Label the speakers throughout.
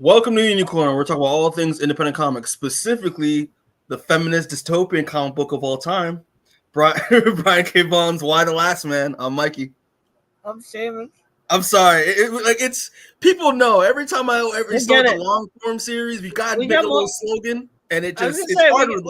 Speaker 1: Welcome to Unicorn. We're talking about all things independent comics, specifically the feminist dystopian comic book of all time. Brian K. Vaughan's Why the Last Man. I'm Mikey.
Speaker 2: I'm Seamus.
Speaker 1: I'm sorry. It's people know every time I start the long form series, we got to make a little slogan, and it's harder.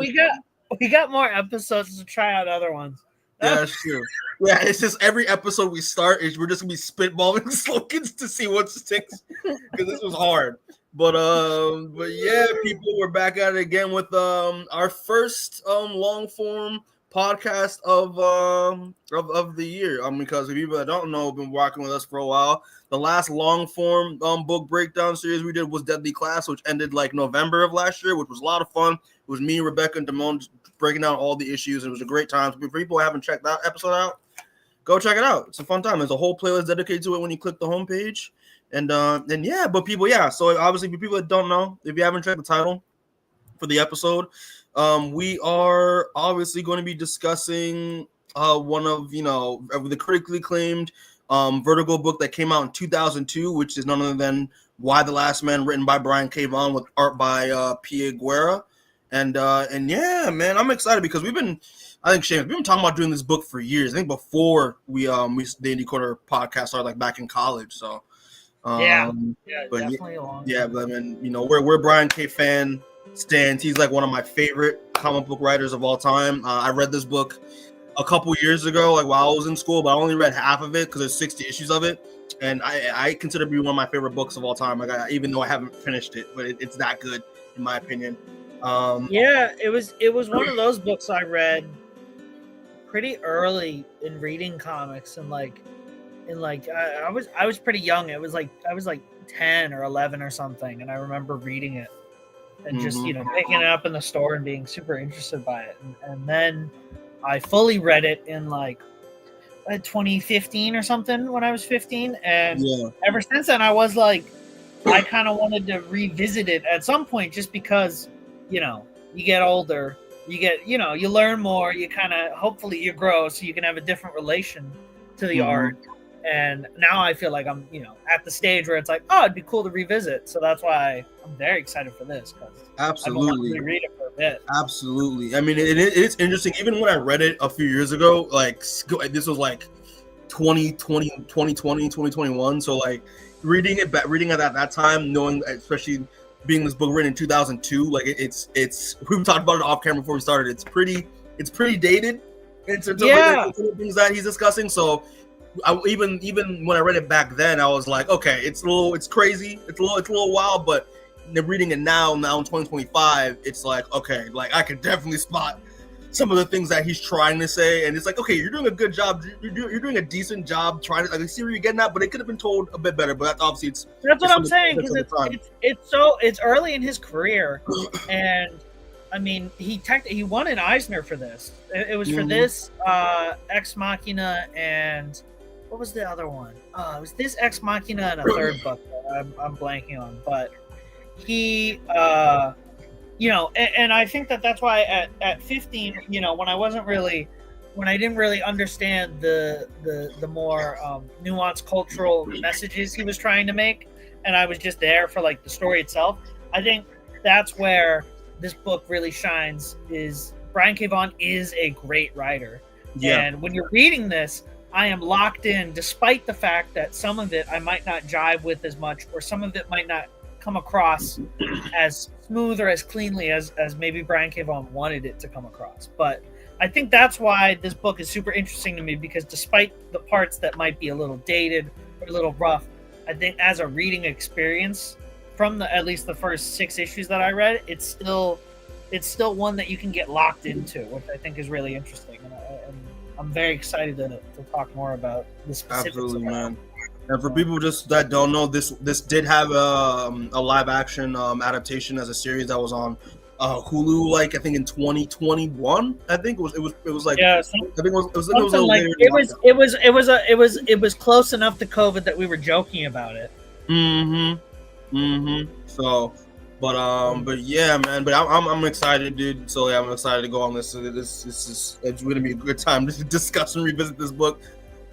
Speaker 2: We got more episodes to try out other ones.
Speaker 1: Yeah, that's true. Yeah, it's just every episode we start we're just gonna be spitballing slogans to see what sticks because this was hard. But yeah, people, we're back at it again with our first long form podcast of the year. Because if people that don't know have been working with us for a while. The last long form book breakdown series we did was Deadly Class, which ended like November of last year, which was a lot of fun. It was me, Rebecca, and Damone breaking down all the issues. It was a great time. So for people who haven't checked that episode out, go check it out. It's a fun time. There's a whole playlist dedicated to it when you click the homepage. And yeah, but people, yeah. So obviously, for people that don't know, if you haven't checked the title for the episode, we are obviously going to be discussing one of the critically acclaimed Vertigo book that came out in 2002, which is none other than Why the Last Man, written by Brian K. Vaughan with art by Pia Guerra. And yeah, man, I'm excited because we've been talking about doing this book for years. I think before we the Indie Corner podcast started, like back in college. So.
Speaker 2: Yeah, definitely along.
Speaker 1: Yeah, but I mean, where Brian K. fan stands, he's like one of my favorite comic book writers of all time. I read this book a couple years ago, like while I was in school, but I only read half of it because there's 60 issues of it, and I consider it to be one of my favorite books of all time. Like, even though I haven't finished it, but it's that good in my opinion.
Speaker 2: Yeah, it was one of those books I read pretty early in reading comics, and I was pretty young. I was like 10 or 11 or something, and I remember reading it and just picking it up in the store and being super interested by it. And then I fully read it in 2015 or something when I was 15. And ever since then, I was like, I kind of wanted to revisit it at some point, just because you get older, you learn more, you kind of hopefully you grow, so you can have a different relation to the art. And now I feel like I'm, at the stage where it's like, oh, it'd be cool to revisit. So that's why I'm very excited for this, because
Speaker 1: absolutely
Speaker 2: I've been wanting to read it for a bit.
Speaker 1: Absolutely. I mean, it's interesting. Even when I read it a few years ago, like this was like 2020, 2021. So like reading at that time, knowing, especially being this book written in 2002, like it's we talked about it off camera before we started. It's pretty dated in terms of things that he's discussing. So. Even when I read it back then, I was like, okay, it's crazy, it's a little wild, but reading it now in 2025, it's like, okay, like I can definitely spot some of the things that he's trying to say, and it's like, okay, you're doing a good job, you're doing a decent job trying to, I see where you're getting at, but it could have been told a bit better. But that's obviously
Speaker 2: that's what I'm saying, because it's early in his career, and I mean, he won an Eisner for this. It was for this, Ex Machina, and what was the other one? It was this Ex Machina and a third book that I'm blanking on. But he, and I think that's why at 15, when I didn't really understand the more nuanced cultural messages he was trying to make, and I was just there for like the story itself. I think that's where this book really shines. Is Brian K. Vaughan is a great writer, and when you're reading this, I am locked in, despite the fact that some of it I might not jive with as much, or some of it might not come across as smooth or as cleanly as maybe Brian K. Vaughan wanted it to come across. But I think that's why this book is super interesting to me, because despite the parts that might be a little dated or a little rough, I think as a reading experience, from at least the first 6 issues that I read, it's still one that you can get locked into, which I think is really interesting. And I'm very excited to talk more about the specifics.
Speaker 1: Absolutely, man. And for people just that don't know, this did have a live action adaptation as a series that was on Hulu, like I think in 2021. I think it was like, I think it
Speaker 2: was close enough to COVID that we were joking about it.
Speaker 1: So. But yeah, man. But I'm excited, dude. So yeah, I'm excited to go on this. It's going to be a good time to discuss and revisit this book.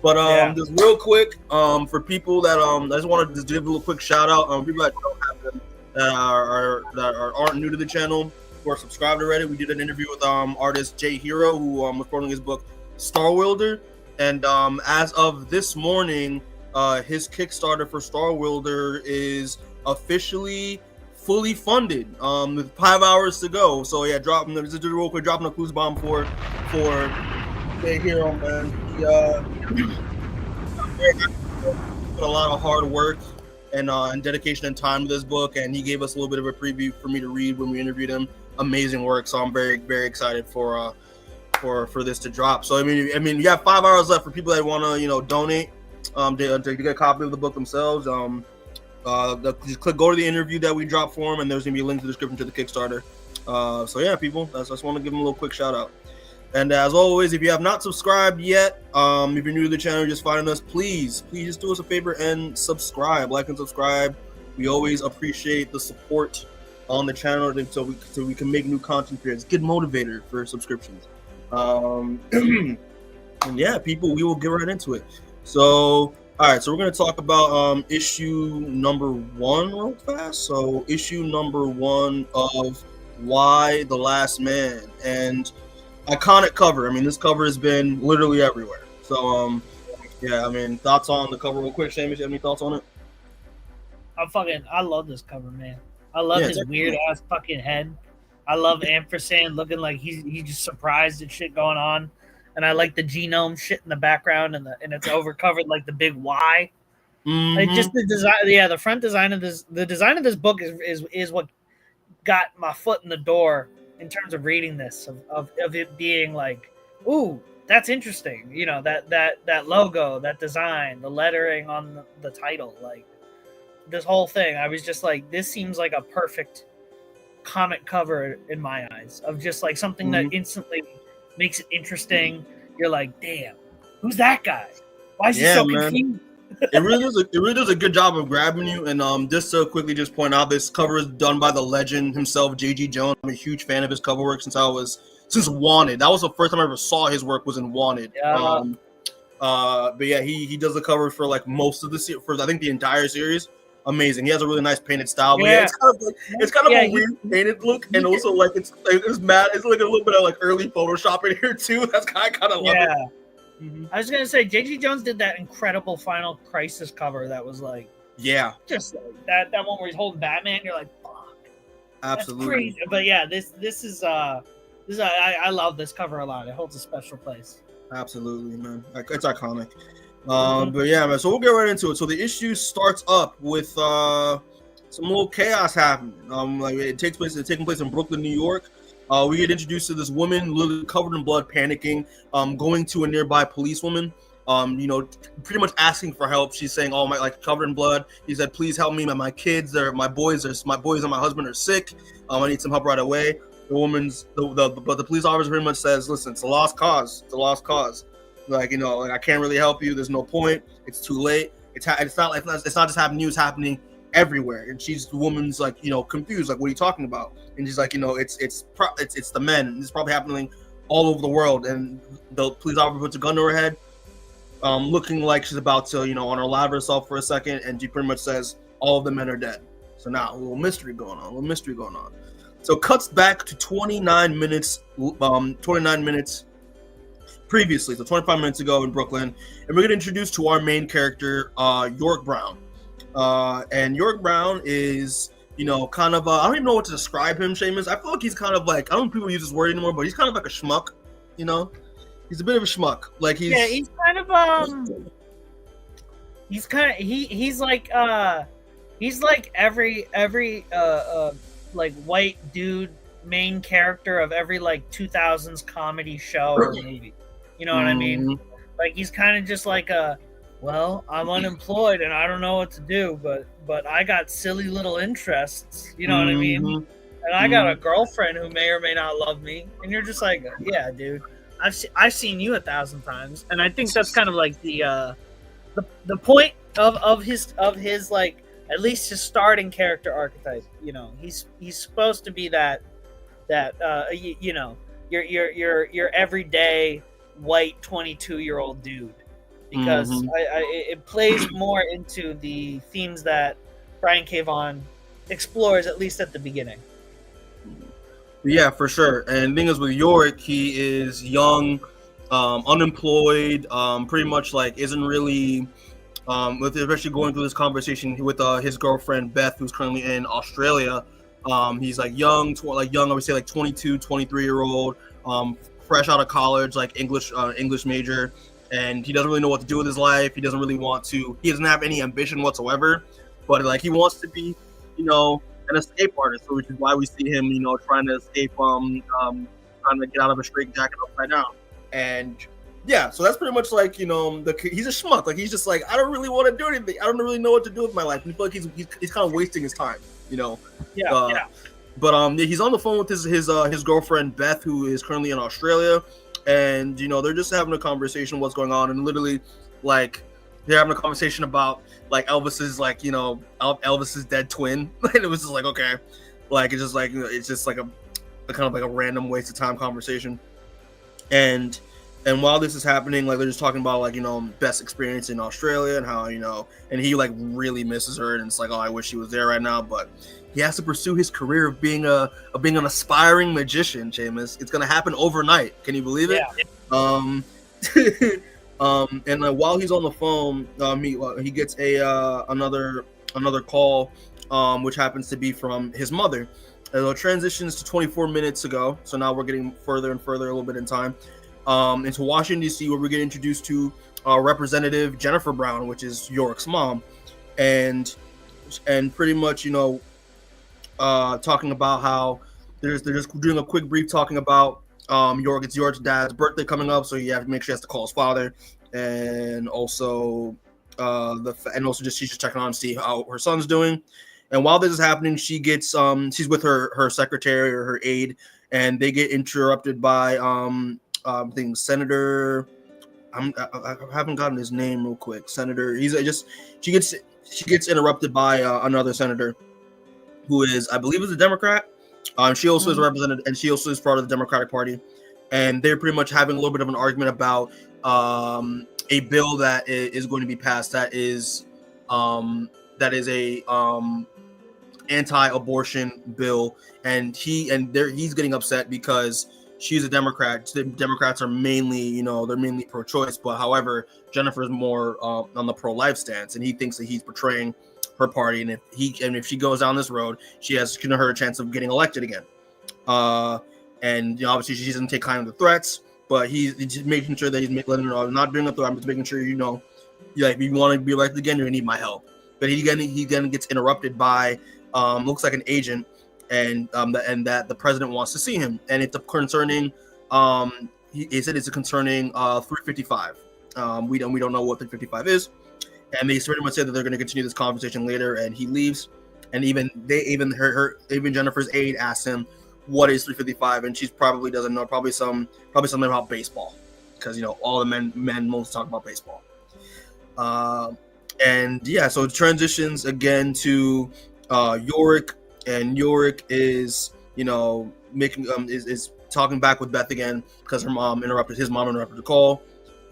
Speaker 1: But just real quick, for people that I just wanted to give a little quick shout out. People that don't have them that aren't new to the channel who are subscribed already, we did an interview with artist Jay Hero, who was promoting his book Star Wielder, and as of this morning, his Kickstarter for Star Wielder is officially fully funded, with 5 hours to go. So yeah, dropping a clues bomb for Jay Hero, man. He put a lot of hard work and dedication and time to this book, and he gave us a little bit of a preview for me to read when we interviewed him. Amazing work, so I'm very, very excited for this to drop. So I mean, you have 5 hours left for people that want to donate to get a copy of the book themselves. Just go to the interview that we dropped for him, and there's gonna be a link in the description to the Kickstarter. So yeah, people, I just want to give him a little quick shout out. And as always, if you have not subscribed yet, if you're new to the channel, just finding us, please just do us a favor and subscribe, like and subscribe. We always appreciate the support on the channel, so we can make new content here. It's a good motivator for subscriptions. And yeah, people, we will get right into it. So, all right, so we're going to talk about issue number 1 real fast. So, issue number 1 of Why the Last Man, and iconic cover. I mean, this cover has been literally everywhere. So, yeah, I mean, thoughts on the cover real quick, Seamus? You have any thoughts on it?
Speaker 2: I love this cover, man. I love his weird ass fucking head. I love Ampersand looking like he's just surprised at shit going on, and I like the genome shit in the background, and it's overcovered like the big Y. Like just the design, the front design of this, the design of this book is what got my foot in the door in terms of reading this, of it being like, ooh, that's interesting. That logo, that design, the lettering on the title, like this whole thing. I was just like, this seems like a perfect comic cover in my eyes, of just like something that instantly makes it interesting. You're like, damn, who's that guy? Why is he so confused?
Speaker 1: It really does a good job of grabbing you. And just to quickly just point out, this cover is done by the legend himself, J.G. Jones. I'm a huge fan of his cover work since Wanted. That was the first time I ever saw his work, was in Wanted.
Speaker 2: Yeah.
Speaker 1: But yeah, he does the covers for like most of the for I think the entire series. Amazing. He has a really nice painted style. But yeah, it's kind of a weird painted look, and also like it's mad. It's like a little bit of like early Photoshop in here too. That's I kind of love it.
Speaker 2: I was gonna say J.G. Jones did that incredible Final Crisis cover that was like, just like that one where he's holding Batman. You're like, fuck,
Speaker 1: absolutely,
Speaker 2: that's crazy. But yeah, this is I love this cover a lot. It holds a special place.
Speaker 1: Absolutely, man. It's iconic. But yeah, man. So we'll get right into it. So the issue starts up with some little chaos happening. Like it's taking place in Brooklyn, New York. We get introduced to this woman, literally covered in blood, panicking, going to a nearby policewoman, pretty much asking for help. She's saying, "Oh my, like covered in blood." He said, "Please help me. My kids, my boys and my husband are sick. I need some help right away." The police officer pretty much says, "Listen, it's a lost cause. It's a lost cause. Like, I can't really help you. There's no point. It's too late. It's not just happening to you. It's happening everywhere." And the woman's like, confused. Like, what are you talking about? And she's like, it's the men. It's probably happening all over the world. And the police officer puts a gun to her head, looking like she's about to, unalive herself for a second. And she pretty much says, all of the men are dead. So now a little mystery going on. So cuts back to 29 minutes previously, so 25 minutes ago in Brooklyn, and we're going to introduce to our main character, Yorick Brown. And Yorick Brown is, kind of, I don't even know what to describe him, Seamus. I feel like he's kind of like, I don't know if people use this word anymore, but he's kind of like a schmuck, He's a bit of a schmuck. Like he's kind of,
Speaker 2: he's like every like white dude main character of every like 2000s comedy show or movie. You know what I mean? Like he's kind of just like I'm unemployed and I don't know what to do, but I got silly little interests. You know what I mean? And I got a girlfriend who may or may not love me, and you're just like, yeah, dude, I've seen you 1,000 times, and I think that's kind of like the point of his like, at least his starting character archetype. He's supposed to be that your everyday white 22-year-old dude, because it plays more into the themes that Brian K. Vaughan explores, at least at the beginning.
Speaker 1: Yeah, for sure. And the thing is with Yorick, he is young, unemployed, pretty much like isn't really with especially going through this conversation with his girlfriend Beth, who's currently in Australia. He's like young, I would say like 22, 23-year old, fresh out of college, like English major, and he doesn't really know what to do with his life. He doesn't have any ambition whatsoever, but like he wants to be, an escape artist, which is why we see him, trying to escape, trying to get out of a straitjacket upside down. And yeah, so that's pretty much like, he's a schmuck. Like he's just like, I don't really want to do anything. I don't really know what to do with my life. And I feel like he's kind of wasting his time,
Speaker 2: Yeah.
Speaker 1: But he's on the phone with his girlfriend Beth, who is currently in Australia, and they're just having a conversation what's going on, and literally like they're having a conversation about like Elvis's like Elvis's dead twin, and it was just like, okay, like it's just like a kind of like a random waste of time conversation, and while this is happening, like they're just talking about like best experience in Australia and how and he like really misses her, and it's like, oh, I wish he was there right now, but he has to pursue his career of being an aspiring magician. Seamus, it's gonna happen overnight. Can you believe it?
Speaker 2: Yeah.
Speaker 1: And while he's on the phone, he gets another call, which happens to be from his mother. And it transitions to 24 minutes ago, so now we're getting further and further a little bit in time, into Washington D.C., where we get introduced to Representative Jennifer Brown, which is Yorick's mom, and pretty much talking about how they're just doing a quick brief talking about it's Yorick's dad's birthday coming up, so you have to make sure he has to call his father, and also she's just checking on to see how her son's doing. And while this is happening, she gets she's with her secretary or her aide, and they get interrupted by I think Senator. I haven't gotten his name real quick. Senator. She gets interrupted by another senator, who is, I believe, is a Democrat. She also is represented, and she also is part of the Democratic Party, and they're pretty much having a little bit of an argument about a bill that is going to be passed that is a anti-abortion bill, and he's getting upset because she's a Democrat. The Democrats are mainly, they're mainly pro-choice, but however, Jennifer's more on the pro-life stance, and he thinks that he's betraying her party, and if she goes down this road, she has her chance of getting elected again. And obviously she doesn't take kind of the threats, but he's just making sure that he's letting her know, I'm not doing a threat. I'm just making sure if you want to be elected again, you're gonna need my help. But he then gets interrupted by looks like an agent, and that the president wants to see him, and it's concerning. He said it's concerning 355. We don't know what 355 is. And they pretty much said that they're going to continue this conversation later, and he leaves. And even Jennifer's aide asks him, "What is 355?" And she probably doesn't know. Probably something about baseball, because all the men most talk about baseball. And yeah, so it transitions again to Yorick, and Yorick is making is talking back with Beth again because his mom interrupted the call.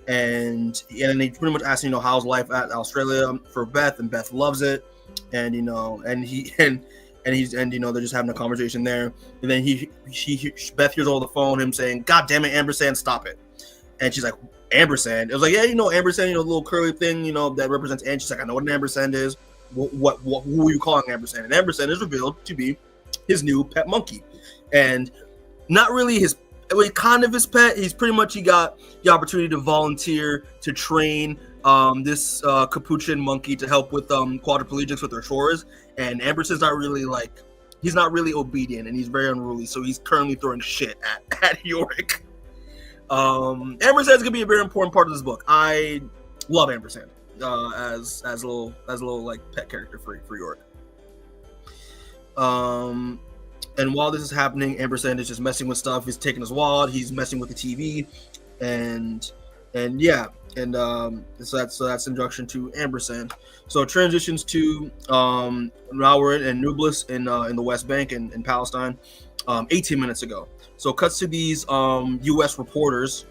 Speaker 1: And they pretty much asked, how's life at Australia for Beth, and Beth loves it, and they're just having a conversation there, and then Beth hears over the phone him saying, "God damn it, Ampersand, stop it!" And she's like, "Ampersand?" It was like, "Yeah, Ampersand, the little curly thing, that represents." And she's like, "I know what an Ampersand is. What who are you calling Ampersand?" And Ampersand is revealed to be his new pet monkey, and not really kind of his pet. He got the opportunity to volunteer to train this capuchin monkey to help with quadriplegics with their chores. And Ampersand's he's not really obedient, and he's very unruly. So he's currently throwing shit at Yorick. Ampersand's gonna be a very important part of this book. I love Ampersand as a little like pet character for Yorick. And while this is happening, Ampersand is just messing with stuff. He's taking his wallet. He's messing with the TV, so that's introduction to Ampersand. So it transitions to now we're in Nablus in the West Bank in Palestine, 18 minutes ago. So it cuts to these U.S. reporters,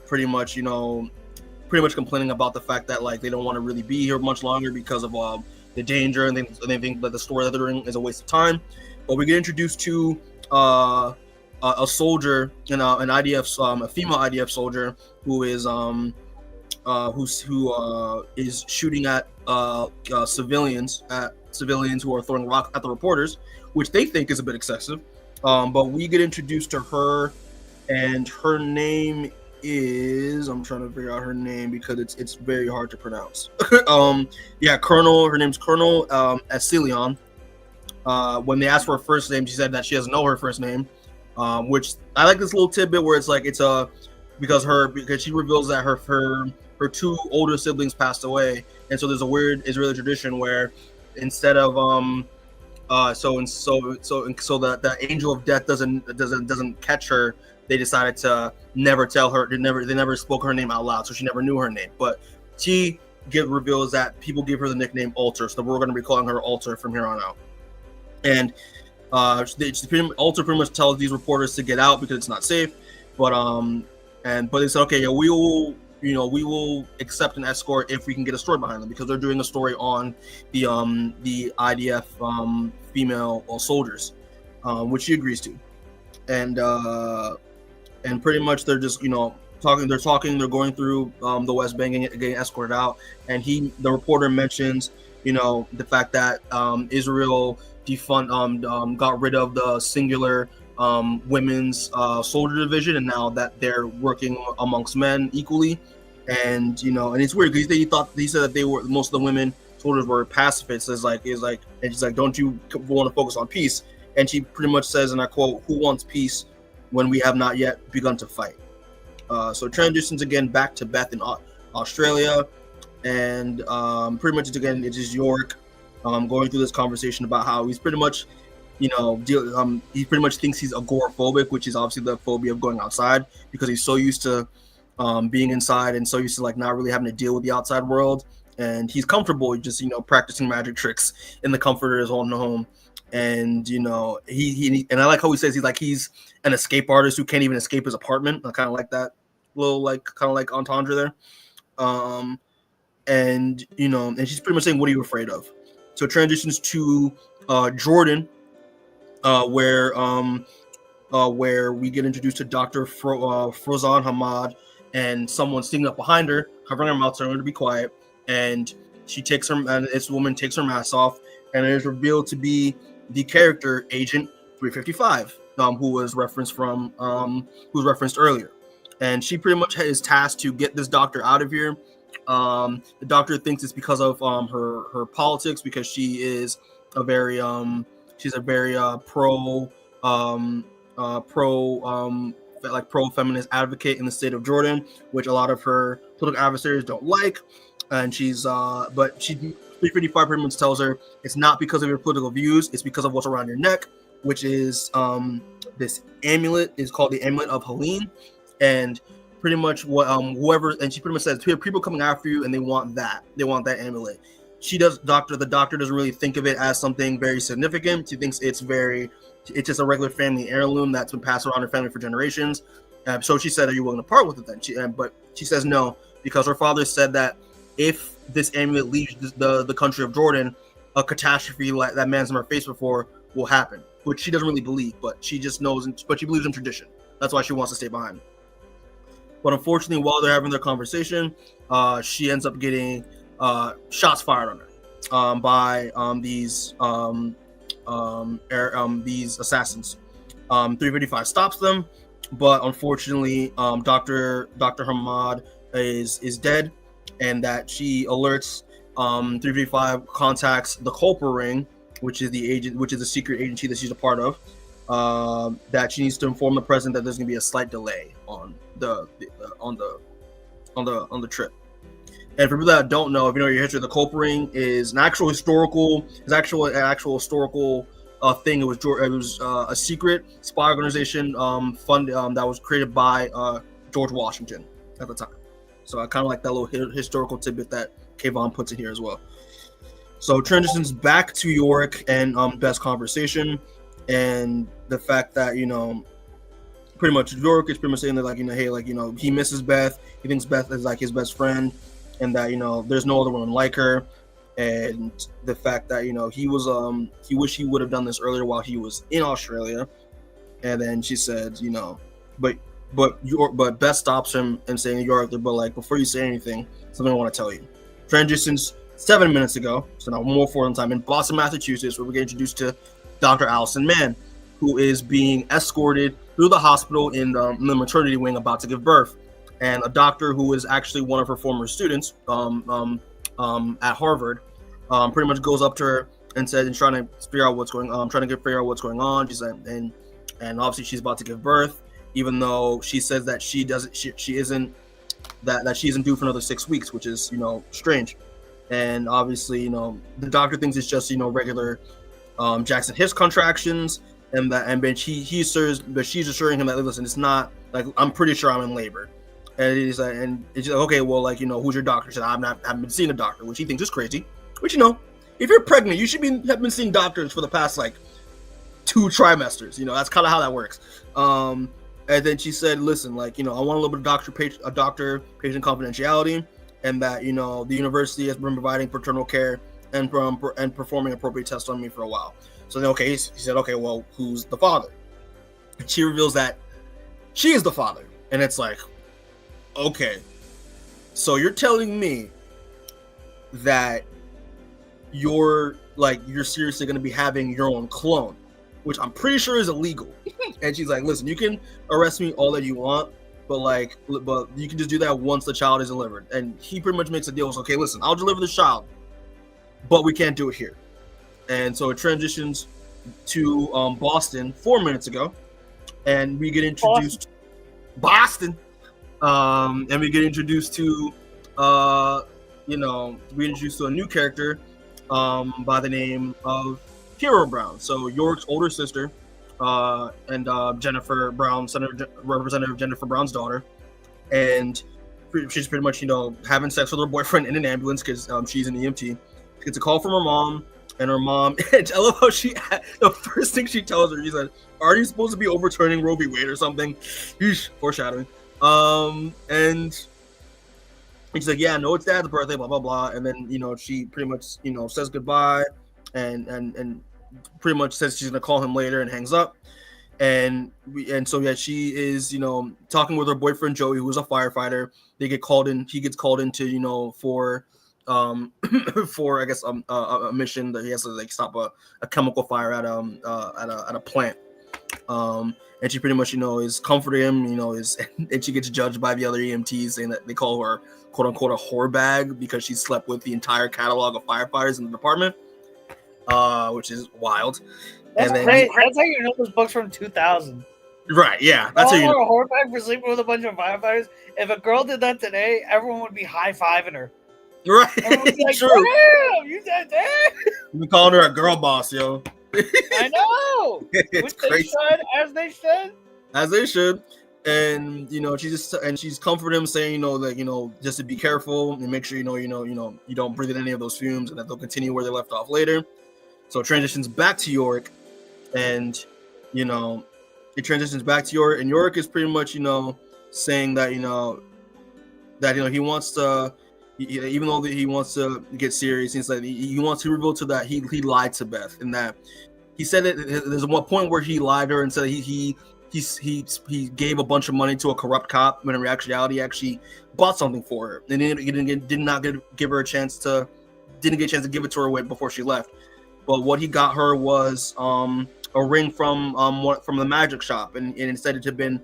Speaker 1: pretty much complaining about the fact that they don't want to really be here much longer because of the danger, and they think that the story that they're doing is a waste of time. But we get introduced to a soldier, an IDF, a female IDF soldier who is is shooting at civilians who are throwing rocks at the reporters, which they think is a bit excessive. But we get introduced to her, and her name is, I'm trying to figure out her name because it's very hard to pronounce. Her name's Colonel Asilion. When they asked for her first name, she said that she doesn't know her first name, which I like this little tidbit where it's like because she reveals that her two older siblings passed away, and so there's a weird Israeli tradition where instead of so that the angel of death doesn't catch her, they decided to never tell her. They never spoke her name out loud, so she never knew her name. But she reveals that people give her the nickname Alter, so we're going to be calling her Alter from here on out. And Alter pretty much tells these reporters to get out because it's not safe. But they said, okay, yeah, we will accept an escort if we can get a story behind them, because they're doing a story on the IDF female soldiers, which she agrees to, and pretty much they're just talking. They're going through the West Bank and getting escorted out, and the reporter mentions the fact that Israel got rid of the singular women's soldier division, and now that they're working amongst men equally. And and it's weird because he said that most of the women soldiers were pacifists. And she's like, don't you want to focus on peace? And she pretty much says, and I quote, "Who wants peace when we have not yet begun to fight?" So it transitions again back to Beth in Australia, and pretty much it's just Yorick going through this conversation about how he's pretty much he pretty much thinks he's agoraphobic, which is obviously the phobia of going outside, because he's so used to being inside and so used to not really having to deal with the outside world, and he's comfortable just practicing magic tricks in the comfort of his own home. And he and I like how he says he's an escape artist who can't even escape his apartment. I kind of like that little entendre there. And she's pretty much saying, "What are you afraid of?" So it transitions to Jordan, where we get introduced to Dr. Frozan Hamad, and someone sneaking up behind her, covering her mouth, telling her to be quiet. And this woman takes her mask off, and it is revealed to be the character Agent 355, who was referenced earlier. And she pretty much is tasked to get this doctor out of here. The doctor thinks it's because of her politics, because she is a very pro feminist advocate in the state of Jordan, which a lot of her political adversaries don't like. And but 355 pretty much tells her it's not because of your political views, it's because of what's around your neck, which is this amulet is called the Amulet of Helene. And pretty much what and she pretty much says, people coming after you and they want that amulet. The doctor doesn't really think of it as something very significant. She thinks it's just a regular family heirloom that's been passed around her family for generations. So she said, "Are you willing to part with it then?" But she says no, because her father said that if this amulet leaves the country of Jordan, a catastrophe like that man's never faced before will happen, which she doesn't really believe, but she just knows, but she believes in tradition. That's why she wants to stay behind. But unfortunately, while they're having their conversation, she ends up getting shots fired on her by these assassins. 355 stops them, but unfortunately, Dr. Hamad is dead, and that she alerts 355 contacts the Culper Ring, which is the secret agency that she's a part of. That she needs to inform the president that there's going to be a slight delay on the trip. And for people that don't know, if you know your history, the Culper Ring is an actual historical thing. It was a secret spy organization that was created by George Washington at the time. So I kind of like that little historical tidbit that Vaughan puts in here as well. So transitions back to Yorick and Beth's conversation, and the fact that pretty much Yorick is pretty much saying that he misses Beth. He thinks Beth is his best friend, and that there's no other woman like her. and the fact that he was he wished he would have done this earlier while he was in Australia. And then she said, but Beth stops him and saying, Yorick, but like before you say anything, something I want to tell you. Transitions 7 minutes ago, so now more for time in Boston, Massachusetts, where we get introduced to Dr. Allison Mann, who is being escorted through the hospital in the maternity wing about to give birth. And a doctor who is actually one of her former students at Harvard pretty much goes up to her and said, and trying to figure out what's going on, figure out what's going on. She said, and obviously she's about to give birth, even though she says that she isn't due for another 6 weeks, which is strange. And obviously the doctor thinks it's just regular Jackson Hicks contractions, but she's assuring him that, listen, it's not like, I'm pretty sure I'm in labor. And he's like, it's like, okay, well, like, who's your doctor? He said, I haven't been seeing a doctor, which he thinks is crazy. Which, if you're pregnant, you should have been seeing doctors for the past like 2 trimesters. That's kind of how that works. And then she said, listen, like, I want a little bit of doctor-patient confidentiality, and that, the university has been providing paternal care and performing appropriate tests on me for a while. So then, okay, he said, okay, well, who's the father? And she reveals that she is the father. And it's like, okay, so you're telling me that you're seriously going to be having your own clone, which I'm pretty sure is illegal. And she's like, listen, you can arrest me all that you want, but you can just do that once the child is delivered. And he pretty much makes a deal. It's okay, listen, I'll deliver the child, but we can't do it here. And so it transitions to Boston 4 minutes ago, and we get introduced to Boston. And we get introduced to a new character by the name of Yorick Brown. So Yorick's older sister, and Jennifer Brown, Representative Jennifer Brown's daughter, and she's pretty much having sex with her boyfriend in an ambulance because she's an EMT. She gets a call from her mom, and her mom, and I love how the first thing she tells her, she said, "Are you supposed to be overturning Roe v. Wade or something?" Foreshadowing. And she's like, yeah, no, it's Dad's birthday, blah blah blah. And then she pretty much says goodbye, and pretty much says she's gonna call him later and hangs up. And she is talking with her boyfriend Joey, who's a firefighter. He gets called into for for I guess a mission that he has to like stop a chemical fire at a plant. And she pretty much, is comforting him, and she gets judged by the other EMTs, saying that they call her, quote unquote, a whore bag because she slept with the entire catalog of firefighters in the department, which is wild.
Speaker 2: That's great. That's how you know those books from 2000.
Speaker 1: Right, yeah. That's how you know.
Speaker 2: A whore bag for sleeping with a bunch of firefighters. If a girl did that today, everyone would be high-fiving her.
Speaker 1: Right.
Speaker 2: Everyone would be like,
Speaker 1: true.
Speaker 2: Damn, you said that.
Speaker 1: We calling her a girl boss, yo.
Speaker 2: I know.
Speaker 1: It's crazy. As they should. And she's comforting him, saying just to be careful and make sure you don't breathe in any of those fumes, and that they'll continue where they left off later. So it transitions back to Yorick, and it transitions back to Yorick, and Yorick is pretty much saying that he wants to, even though he wants to get serious, he's like he wants to reveal to that he lied to Beth, and that he said that there's one point where he lied to her and said he gave a bunch of money to a corrupt cop, when in reality he actually bought something for her, and he did not give her a chance to give it to her before she left. But what he got her was a ring from the magic shop, and instead it had been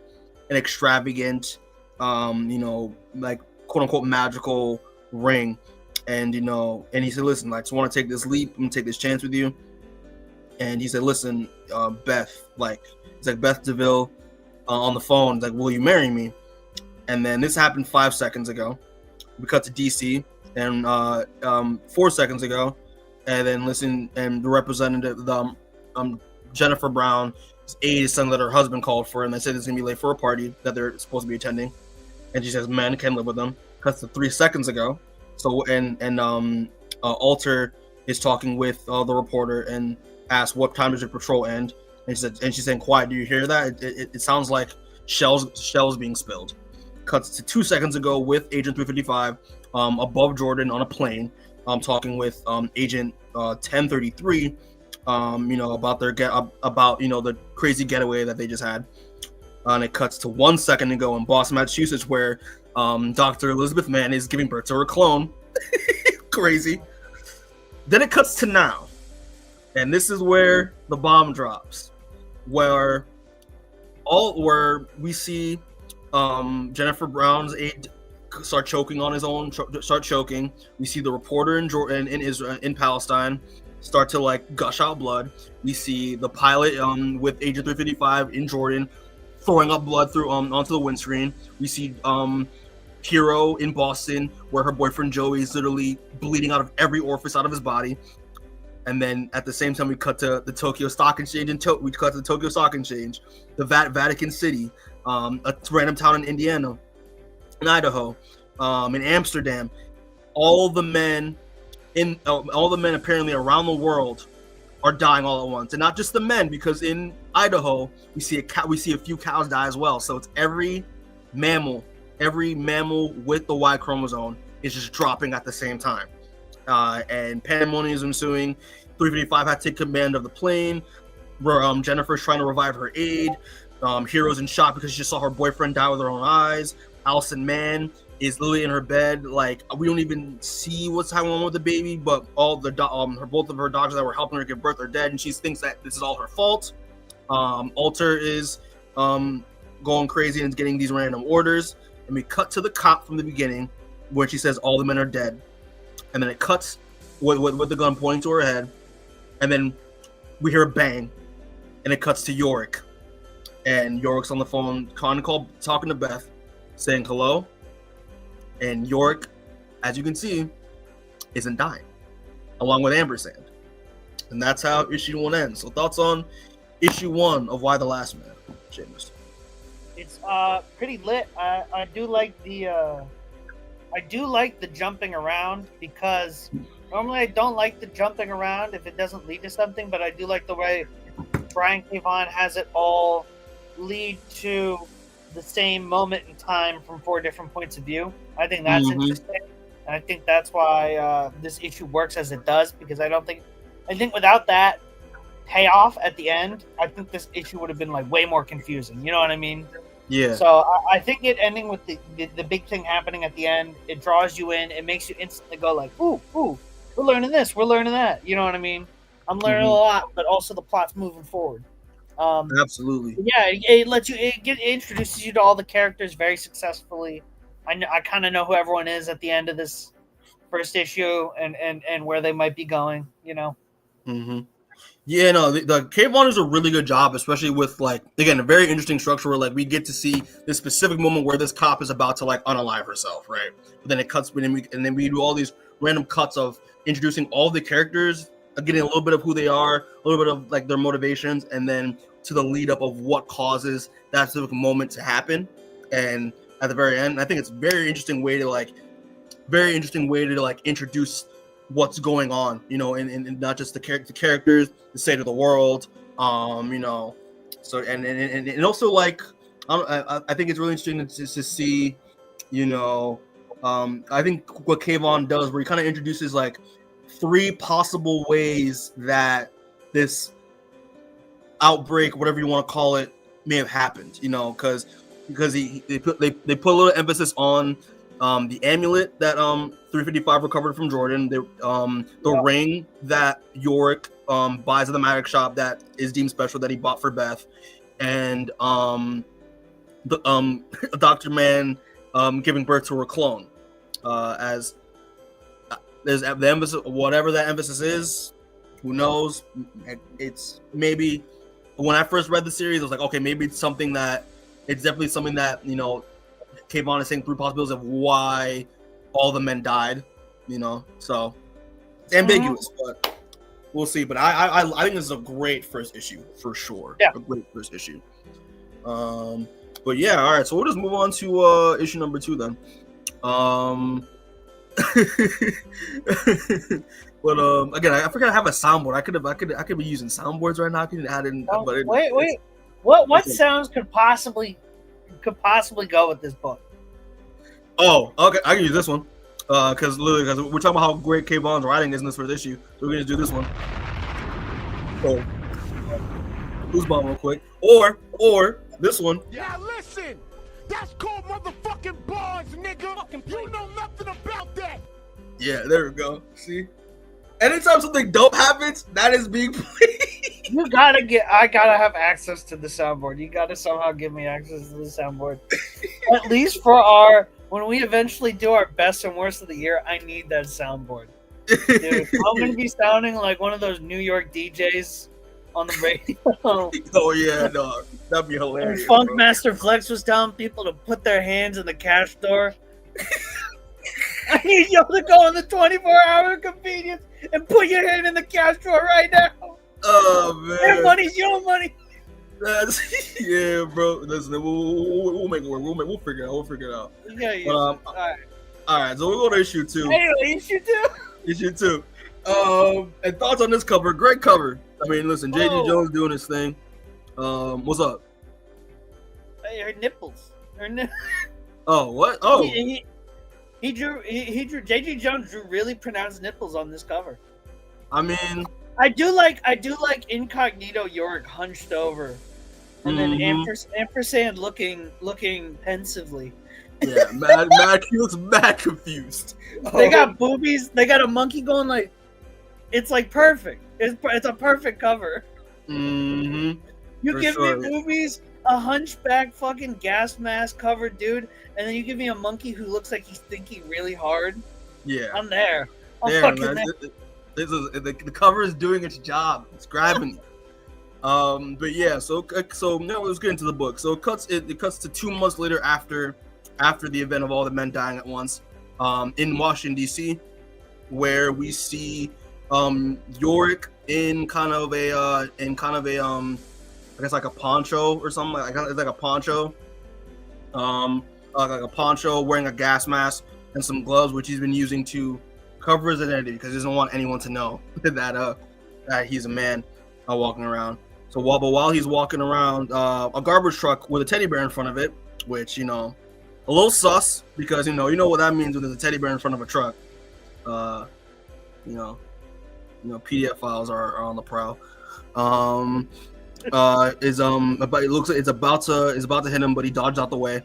Speaker 1: an extravagant like quote unquote magical ring. And he said, listen, I just want to take this leap, I'm gonna take this chance with you. And he said, listen, Beth, it's like Beth DeVille on the phone, like, will you marry me? And then this happened 5 seconds ago. We cut to DC, and 4 seconds ago, and then listen, and the representative, Jennifer Brown's aide is saying that her husband called for her, and they said it's gonna be late for a party that they're supposed to be attending, and she says men can live with them. Cuts to 3 seconds ago. So Alter is talking with the reporter and asks, what time does your patrol end? And she's saying, quiet, do you hear that? It sounds like shells being spilled. Cuts to 2 seconds ago with Agent 355 above Jordan on a plane, talking with Agent 1033, about the crazy getaway that they just had. And it cuts to 1 second ago in Boston, Massachusetts, where Dr. Elizabeth Mann is giving birth to her clone. Crazy. Then it cuts to now. And this is where the bomb drops. Where we see Jennifer Brown's aide start choking on his own, start choking. We see the reporter in Israel, in Palestine, start to like gush out blood. We see the pilot with Agent 355 in Jordan throwing up blood through onto the windscreen. We see Hero in Boston, where her boyfriend Joey is literally bleeding out of every orifice out of his body. And then at the same time, we cut to the Tokyo Stock Exchange the Vatican City, a random town in Indiana, in Idaho, in Amsterdam. All the men apparently around the world are dying all at once, and not just the men, because in Idaho we see a few cows die as well. So it's every mammal with the Y chromosome is just dropping at the same time. And pandemonium is ensuing. 355 had to take command of the plane, where Jennifer's trying to revive her aide. Hero's in shock because she just saw her boyfriend die with her own eyes. Allison Mann is literally in her bed. Like, we don't even see what's going on with the baby, but all the both of her doctors that were helping her give birth are dead, and she thinks that this is all her fault. Alter is going crazy and getting these random orders. And we cut to the cop from the beginning, where she says all the men are dead. And then it cuts with the gun pointing to her head. And then we hear a bang. And it cuts to Yorick. And Yorick's on the phone, talking to Beth, saying hello. And Yorick, as you can see, isn't dying, along with Ampersand. And that's how issue 1 ends. So thoughts on issue 1 of Y the Last Man, Seamus?
Speaker 2: It's pretty lit. I do like the jumping around, because normally I don't like the jumping around if it doesn't lead to something, but I do like the way Brian K. Vaughan has it all lead to the same moment in time from 4 different points of view. I think that's interesting. And I think that's why this issue works as it does, because I think without that payoff at the end, I think this issue would have been like way more confusing. You know what I mean?
Speaker 1: Yeah.
Speaker 2: So I think it ending with the big thing happening at the end, it draws you in. It makes you instantly go like, ooh, we're learning this, we're learning that. You know what I mean? I'm learning a lot, but also the plot's moving forward.
Speaker 1: Absolutely.
Speaker 2: Yeah, it introduces you to all the characters very successfully. I kind of know who everyone is at the end of this first issue and where they might be going. You know.
Speaker 1: Mm-hmm. Yeah, no, the K. Vaughan does a really good job, especially with, like, again, a very interesting structure where, like, we get to see this specific moment where this cop is about to, like, unalive herself, right? But then it cuts, and then we do all these random cuts of introducing all the characters, getting a little bit of who they are, a little bit of, like, their motivations, and then to the lead up of what causes that specific moment to happen. And at the very end, I think it's a very interesting way to introduce what's going on, you know, and not just the characters, the state of the world, you know. So and also, like, I think it's really interesting to see, you know, I think what K. Vaughan does, where he kind of introduces like 3 possible ways that this outbreak, whatever you want to call it, may have happened, you know, because they put a little emphasis on the amulet that 355 recovered from Jordan, the ring that Yorick buys at the magic shop that is deemed special that he bought for Beth, and the Dr. Mann giving birth to her clone. As there's the emphasis, whatever that emphasis is, who knows? It's maybe when I first read the series, I was like, okay, maybe it's definitely something that, you know, K. Vaughan is saying 3 possibilities of why all the men died, you know. So it's ambiguous, but we'll see. But I think this is a great first issue for sure.
Speaker 2: Yeah,
Speaker 1: a great first issue. But yeah, all right. So we'll just move on to issue number 2 then. But again, I forgot I have a soundboard. I could be using soundboards right now. I could add in. But
Speaker 2: wait. What sounds could possibly go with this book?
Speaker 1: Oh, okay. I can use this one. Because we're talking about how great K. Vaughan's writing is in this first issue. So we're gonna do this one. So, who's bomb real quick? Or this one.
Speaker 3: Yeah, listen! That's called motherfucking bars, nigga! You know nothing about that!
Speaker 1: Yeah, there we go. See? Anytime something dope happens, that is being played.
Speaker 2: I gotta have access to the soundboard. You gotta somehow give me access to the soundboard. At least for when we eventually do our best and worst of the year, I need that soundboard. Dude, I'm gonna be sounding like one of those New York DJs on the radio.
Speaker 1: Oh yeah, no, that'd be hilarious.
Speaker 2: And Funk Master Flex was telling people to put their hands in the cash drawer. I need y'all to go in the 24-hour convenience and put your hand in the cash drawer right now.
Speaker 1: Oh man,
Speaker 2: their money's your money.
Speaker 1: Yeah, bro. Listen, we'll make it work. We'll figure it out. We'll figure it out.
Speaker 2: Yeah.
Speaker 1: But, all right. So we'll go to issue 2.
Speaker 2: Anyway, issue 2.
Speaker 1: Issue 2. And thoughts on this cover? Great cover. I mean, listen, J.G. Jones doing his thing. What's up?
Speaker 2: Hey, her nipples.
Speaker 1: Oh, what? Oh.
Speaker 2: He drew. J.G. Jones drew really pronounced nipples on this cover.
Speaker 1: I mean,
Speaker 2: I do like incognito Yorick hunched over, and then Ampersand looking pensively.
Speaker 1: Yeah, he looks mad confused.
Speaker 2: They got boobies. They got a monkey going like, it's like perfect. It's a perfect cover.
Speaker 1: Mm-hmm.
Speaker 2: You give me boobies, a hunchback fucking gas mask covered dude, and then you give me a monkey who looks like he's thinking really hard.
Speaker 1: Yeah,
Speaker 2: I'm there.
Speaker 1: The cover is doing its job. It's grabbing. But yeah, so now let's get into the book. So it cuts to 2 months later after the event of all the men dying at once, in Washington D.C., where we see Yorick in kind of a I guess like a poncho or something. It's like a poncho, like a poncho, wearing a gas mask and some gloves, which he's been using to cover his identity because he doesn't want anyone to know that he's a man walking around. So while he's walking around, a garbage truck with a teddy bear in front of it, which a little sus because you know what that means when there's a teddy bear in front of a truck. PDF files are on the prowl. But it looks like it's about to hit him, but he dodged out the way.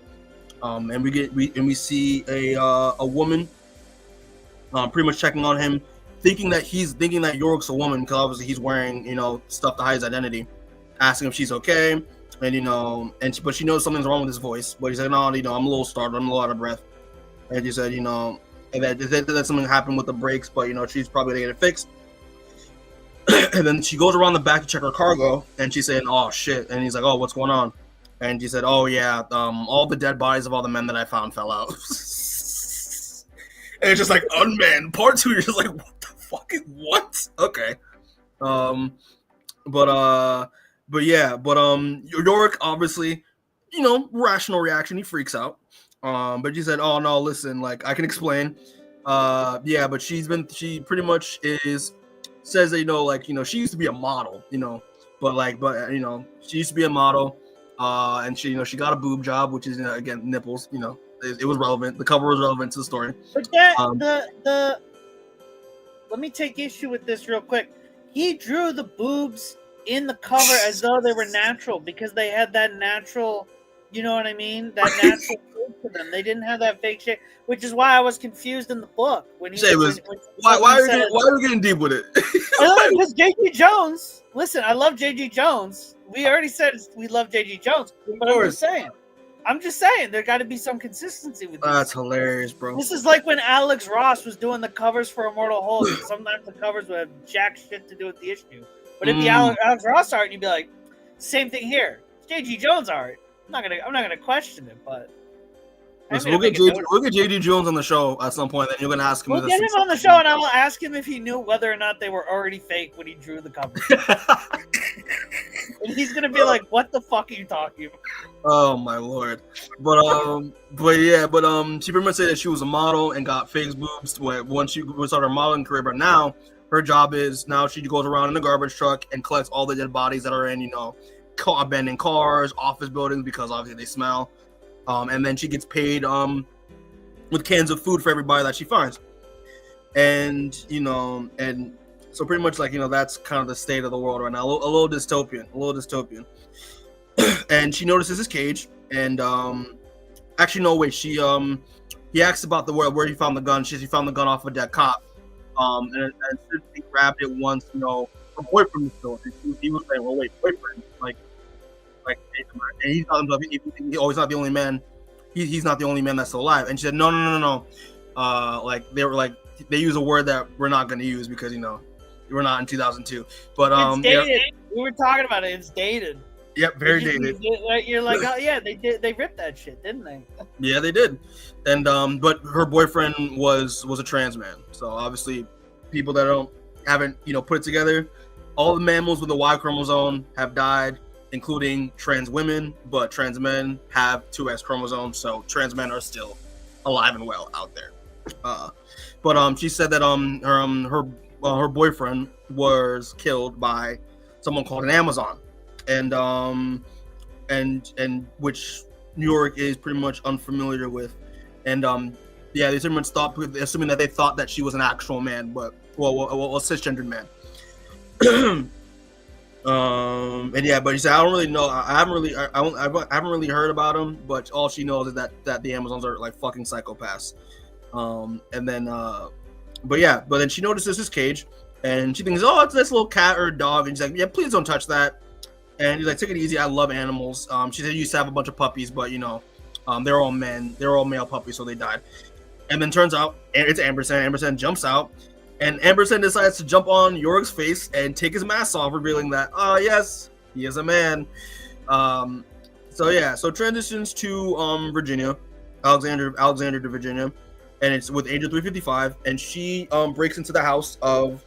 Speaker 1: And we see a woman pretty much checking on him, thinking that Yorick's a woman because obviously he's wearing stuff to hide his identity, asking if she's okay, and but she knows something's wrong with his voice. But he's like, no, I'm a little startled, I'm a little out of breath, and he said, and that something happened with the brakes, but she's probably gonna get it fixed. And then she goes around the back to check her cargo, and she's saying, "Oh shit!" And he's like, "Oh, what's going on?" And she said, "Oh yeah, all the dead bodies of all the men that I found fell out." And it's just like Unmanned Part 2. You're just like, what the fuck? What? Okay. Yorick obviously, rational reaction. He freaks out. But she said, "Oh no, listen, like I can explain. Yeah, but she pretty much says that she used to be a model, but she used to be a model, and she got a boob job, which is again nipples. It was relevant. The cover was relevant to the story.
Speaker 2: But let me take issue with this real quick. He drew the boobs in the cover as though they were natural because they had that natural, you know what I mean? That natural shape to them. They didn't have that fake shape, which is why I was confused in the book. Why
Speaker 1: are we getting deep with it?
Speaker 2: Because J.G. Jones. Listen, I love J.G. Jones. We already said we love J.G. Jones, but I'm just saying there got to be some consistency with this.
Speaker 1: That's hilarious, bro.
Speaker 2: This is like when Alex Ross was doing the covers for Immortal Hulk. Sometimes the covers would have jack shit to do with the issue. But if the Alex Ross art, you'd be like, same thing here. J.G. Jones art. I'm not gonna question it, but
Speaker 1: listen, we'll get J.D. Jones on the show at some point. Then you're gonna ask him.
Speaker 2: We'll get him on the show, and I will ask him if he knew whether or not they were already fake when he drew the cover. And he's gonna be like, "What the fuck are you talking about?"
Speaker 1: Oh my lord! But she pretty much said that she was a model and got fake boobs once she started her modeling career. But now her job is she goes around in a garbage truck and collects all the dead bodies that are in abandoned cars, office buildings because obviously they smell. And then she gets paid with cans of food for everybody that she finds. And and so pretty much like that's kind of the state of the world right now. A little dystopian. And she notices his cage, and actually no wait, he asked about where he found the gun. He found the gun off a dead cop. And he grabbed it once, her boyfriend was still. He was saying, "Well, wait, boyfriend, like, and he's not the only man. He's not the only man that's still alive." And she said, "No. Like they use a word that we're not going to use because we're not in 2002. But
Speaker 2: it's dated. We were talking about it. It's dated.
Speaker 1: Yep, very dated.
Speaker 2: You're like, oh yeah, they ripped that shit, didn't they?
Speaker 1: Yeah, they did. And but her boyfriend was a trans man. So obviously, people that haven't put it together, all the mammals with the Y chromosome have died, including trans women. But trans men have 2X chromosomes, so trans men are still alive and well out there. But she said that her boyfriend was killed by someone called an Amazon. And which New York is pretty much unfamiliar with, and they pretty much stopped assuming that they thought that she was an actual man, but a cisgendered man. And yeah, but he said I don't really know. I haven't really heard about him, but all she knows is that the Amazons are like fucking psychopaths. And then but then she notices his cage, and she thinks, oh, it's this little cat or a dog, and she's like, yeah, please don't touch that. And he's like, take it easy. I love animals. She said he used to have a bunch of puppies, but they're all men. They're all male puppies, so they died. And then turns out it's Ampersand. Ampersand jumps out, and Ampersand decides to jump on Yorick's face and take his mask off, revealing that, yes, he is a man. So transitions to Virginia, Alexander to Virginia, and it's with Angel 355, and she breaks into the house of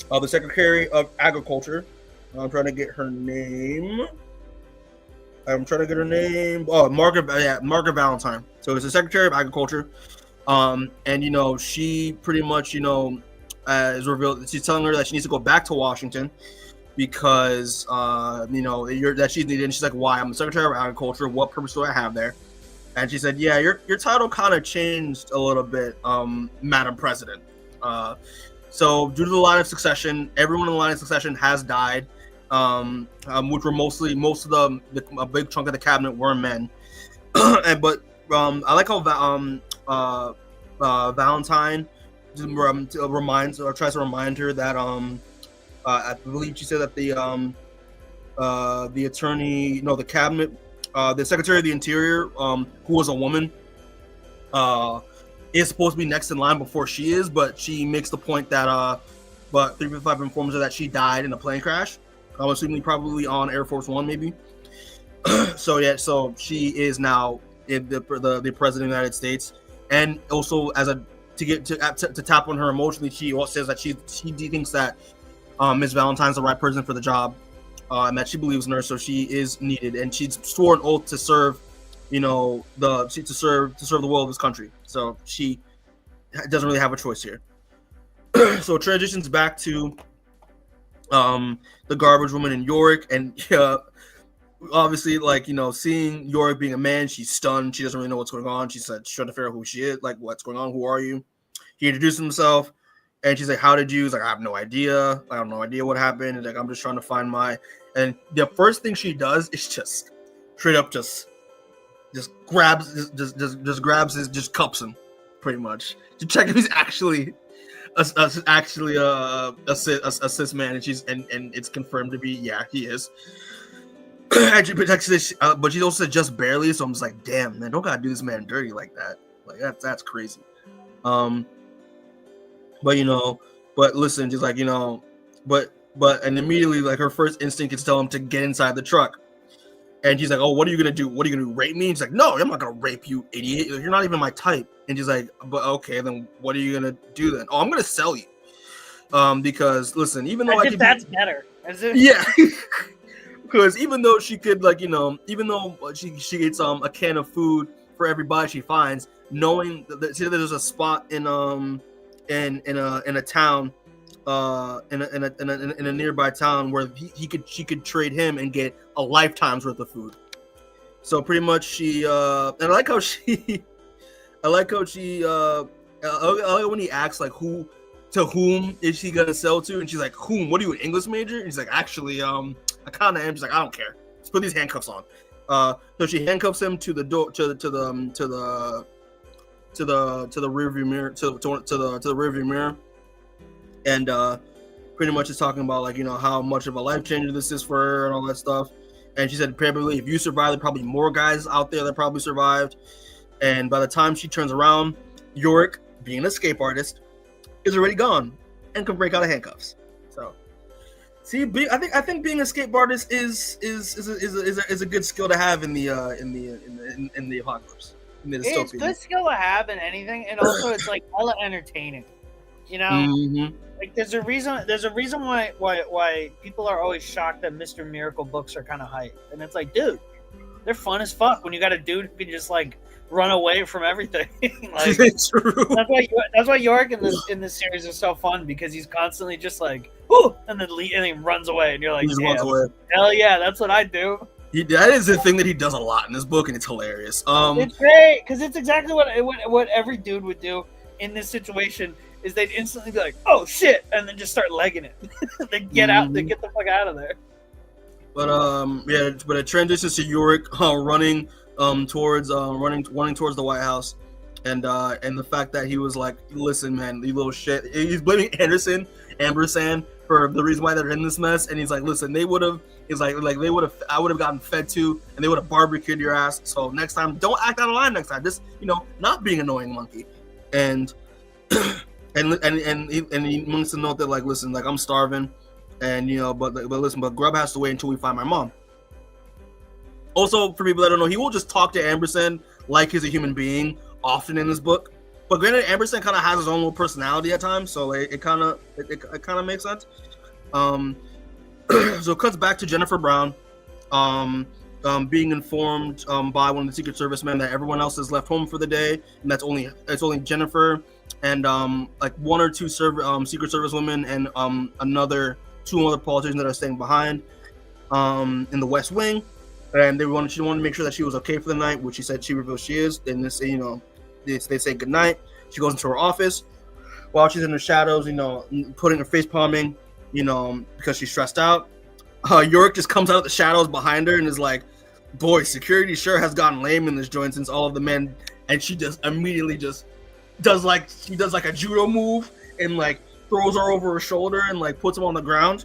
Speaker 1: the Secretary of Agriculture. I'm trying to get her name. Oh, Margaret Valentine. So it's the Secretary of Agriculture. And she pretty much is revealed. She's telling her that she needs to go back to Washington because that she's needed. And she's like, "Why? I'm the Secretary of Agriculture. What purpose do I have there?" And she said, "Yeah, your title kind of changed a little bit, Madam President. So due to the line of succession, everyone in the line of succession has died." Which were most of a big chunk of the cabinet were men. But I like how Valentine tries to remind her that I believe she said that the cabinet, the Secretary of the Interior, who was a woman, is supposed to be next in line before she is, but she makes the point that but 355 informs her that she died in a plane crash. I'm assuming probably on Air Force One, maybe. So she is now the president of the United States, and also to tap on her emotionally, she also says that she thinks that Ms. Valentine's the right person for the job, and that she believes in her, so she is needed, and she's sworn an oath to serve, to serve the will of this country. So she doesn't really have a choice here. So it transitions back to the garbage woman in Yorick, and obviously, seeing Yorick being a man, she's stunned. She doesn't really know what's going on. She said she's trying to figure out who she is, like what's going on, who are you? He introduced himself, and she's like, how did you? He's like, I have no idea. I have no idea what happened. And like, I'm just trying to find and the first thing she does is just straight up just grabs just cups him, pretty much, to check if he's actually a cis man, and it's confirmed to be, yeah, he is. But she also said just barely, so I'm just like, damn, man, don't gotta do this man dirty like that. Like that's crazy. But listen, just like and immediately, like, her first instinct is to tell him to get inside the truck. And she's like, oh, what are you gonna do? What are you gonna do? Rape me? And she's like, no, I'm not gonna rape you, idiot. You're not even my type. And she's like, but okay, then what are you gonna do then? Oh, I'm gonna sell you. Because listen, even though
Speaker 2: that's better.
Speaker 1: Yeah. Because even though she could, even though she gets a can of food for everybody she finds, knowing that there's a spot in a town, in a nearby town where she could trade him and get a lifetime's worth of food. So pretty much she and I like how she I like how she I like when he asks like whom is she gonna sell to, and she's like, whom? What are you, an English major? And he's like, actually, I kind of am. She's like, I don't care. Let's put these handcuffs on. So she handcuffs him to the door, to the rearview mirror, to the rearview mirror, and pretty much is talking about like, you know, how much of a life changer this is for her and all that stuff. And she said probably if you survive, there are probably more guys out there that probably survived. And by the time she turns around, Yorick, being an escape artist, is already gone and can break out of handcuffs. So, see, I think being an escape artist is a good skill to have in the apocalypse. In the dystopian.
Speaker 2: It's a good skill to have in anything, and also it's like hella entertaining. You know,
Speaker 1: Mm-hmm.
Speaker 2: like there's a reason why people are always shocked that Mr. Miracle books are kind of hype, and it's like, dude, they're fun as fuck when you got a dude who can just like run away from everything. Like,
Speaker 1: It's true.
Speaker 2: That's why Yorick in this series is so fun, because he's constantly just like, "Ooh," and then he runs away, and you're like,
Speaker 1: He just runs away.
Speaker 2: hell yeah, that's what I do.
Speaker 1: That is the thing that he does a lot in this book, and it's hilarious.
Speaker 2: It's great because it's exactly what every dude would do in this situation. Is they'd instantly be like, "Oh shit," and then just start legging it. They get out. They get the fuck out of there.
Speaker 1: But but it transitions to Yorick running towards the White House, and the fact that he was like, listen, man, you little shit. He's blaming Ampersand for the reason why they're in this mess, and he's like, listen, I would have gotten fed to, and they would have barbecued your ass. So next time, don't act out of line. Next time, just, you know, not being an annoying monkey, and he wants to note that, like, listen, like, I'm starving, and, you know, but listen, but grub has to wait until we find my mom. Also, for people that don't know, he will just talk to Ampersand like he's a human being often in this book. But granted, Ampersand kind of has his own little personality at times, so it kind of makes sense. So it cuts back to Jennifer Brown, being informed by one of the Secret Service men that everyone else has left home for the day, and it's only Jennifer and like one or two Secret Service women and two other politicians that are staying behind in the West Wing. And she wanted to make sure that she was okay for the night, which she said she reveals she is. Then they say, you know, they say goodnight. She goes into her office while she's in the shadows, you know, putting her face palming, you know, because she's stressed out. Yorick just comes out of the shadows behind her and is like, boy, security sure has gotten lame in this joint since all of the men. And she just immediately just does like a judo move and like throws her over her shoulder and like puts him on the ground.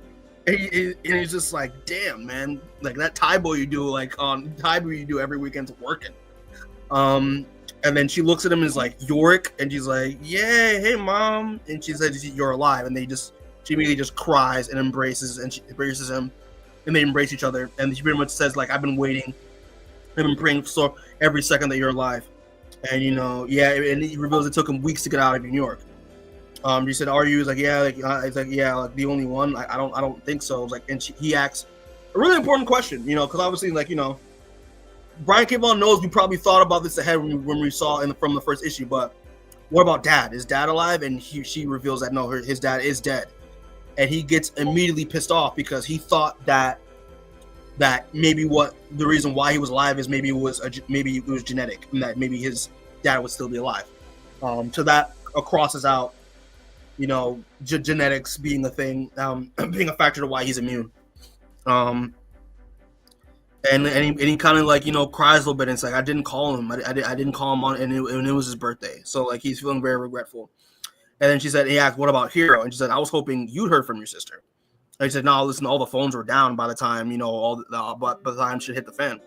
Speaker 1: And he's just like, damn, man, like that Taibo you do every weekend's working. And then she looks at him and is like, Yorick, and she's like, yeah, hey mom, and she says, you're alive. And she immediately just cries and embraces him, and they embrace each other. And she pretty much says, like, I've been waiting, I've been praying for every second that you're alive. And, you know, yeah, and he reveals it took him weeks to get out of New York. She said, "Are you?" He's like, "Yeah." It's like, "Yeah." Like, the only one? I don't think so. Like, and he asks a really important question, you know, because obviously, like, you know, Brian K. Vaughan knows we probably thought about this ahead when we saw from the first issue. But what about Dad? Is Dad alive? And she reveals that no, his dad is dead, and he gets immediately pissed off because he thought that maybe the reason why he was alive is maybe it was genetic, and that maybe his dad would still be alive. So that crosses out, you know, genetics being a thing, being a factor to why he's immune. And he kind of, like, you know, cries a little bit, and it's like, I didn't call him. I didn't call him on, and it was his birthday. So, like, he's feeling very regretful. And then she said, he asked, what about Hero? And she said, I was hoping you'd heard from your sister. And he said, no, listen, all the phones were down by the time, you know, by the time shit hit the fan.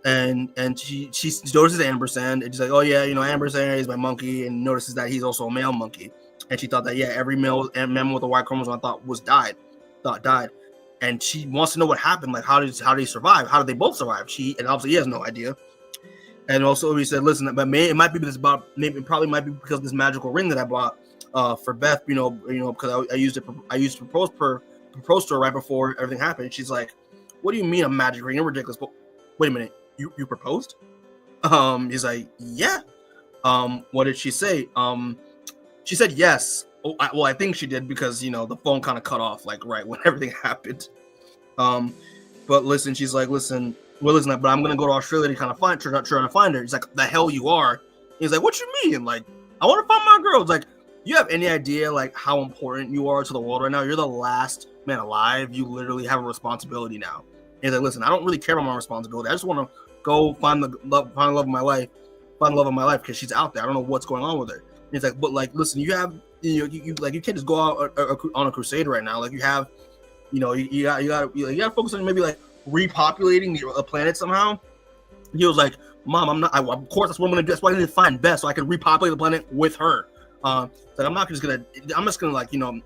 Speaker 1: And she notices Ampersand, and she's like, oh yeah, you know, Ampersand is my monkey, and notices that he's also a male monkey. And she thought that, yeah, every male mammal with a Y chromosome I thought died. And she wants to know what happened. Like, how did he survive? How did they both survive? And obviously he has no idea. And also he said, listen, but it might be because of this magical ring that I bought for Beth, you know, because I used to propose to her right before everything happened. And she's like, what do you mean a magic ring? You're ridiculous. But wait a minute, you proposed? He's like, yeah. What did she say? She said yes. I think she did, because, you know, the phone kind of cut off, like, right when everything happened. But listen, she's like, but I'm gonna go to Australia to kind of try to find her. He's like, the hell you are. He's like, what you mean? Like, I want to find my girl. It's like, you have any idea like how important you are to the world right now? You're the last man alive. You literally have a responsibility now. He's like, listen, I don't really care about my responsibility. I just want to go find the love of my life, because she's out there. I don't know what's going on with her. And he's like, but like, listen, you have, you can't just go out on a crusade right now. Like, you have, you got to focus on maybe like repopulating the planet somehow. He was like, Mom, of course that's what I'm gonna do. That's why I need to find Beth so I can repopulate the planet with her. Like, I'm just gonna like, I'm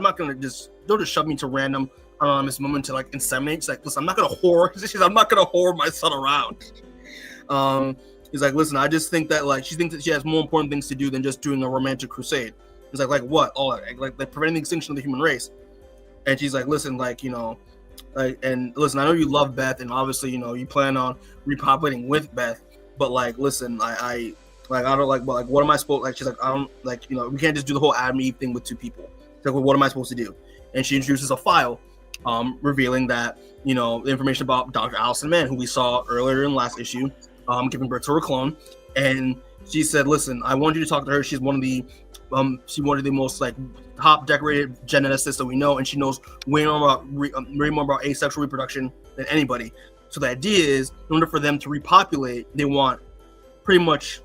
Speaker 1: not gonna don't just shove me to random anonymous women to like inseminate. She's like, listen, I'm not gonna whore my son around. He's like, listen, I just think that like she thinks that she has more important things to do than just doing a romantic crusade. He's like what? Oh, like preventing the extinction of the human race. And she's like, listen, like, and listen, I know you love Beth, and obviously, you plan on repopulating with Beth, but like, listen, I don't like, but like, what am I supposed? Like, she's like, I don't like, we can't just do the whole Adam and Eve thing with two people. She's like, well, what am I supposed to do? And she introduces a file, revealing that the information about Dr. Allison Mann, who we saw earlier in the last issue, giving birth to her clone, and she said, listen, I want you to talk to her. She's one of the most like top decorated geneticists that we know, and she knows way more about asexual reproduction than anybody. So the idea is, in order for them to repopulate, they want to pretty much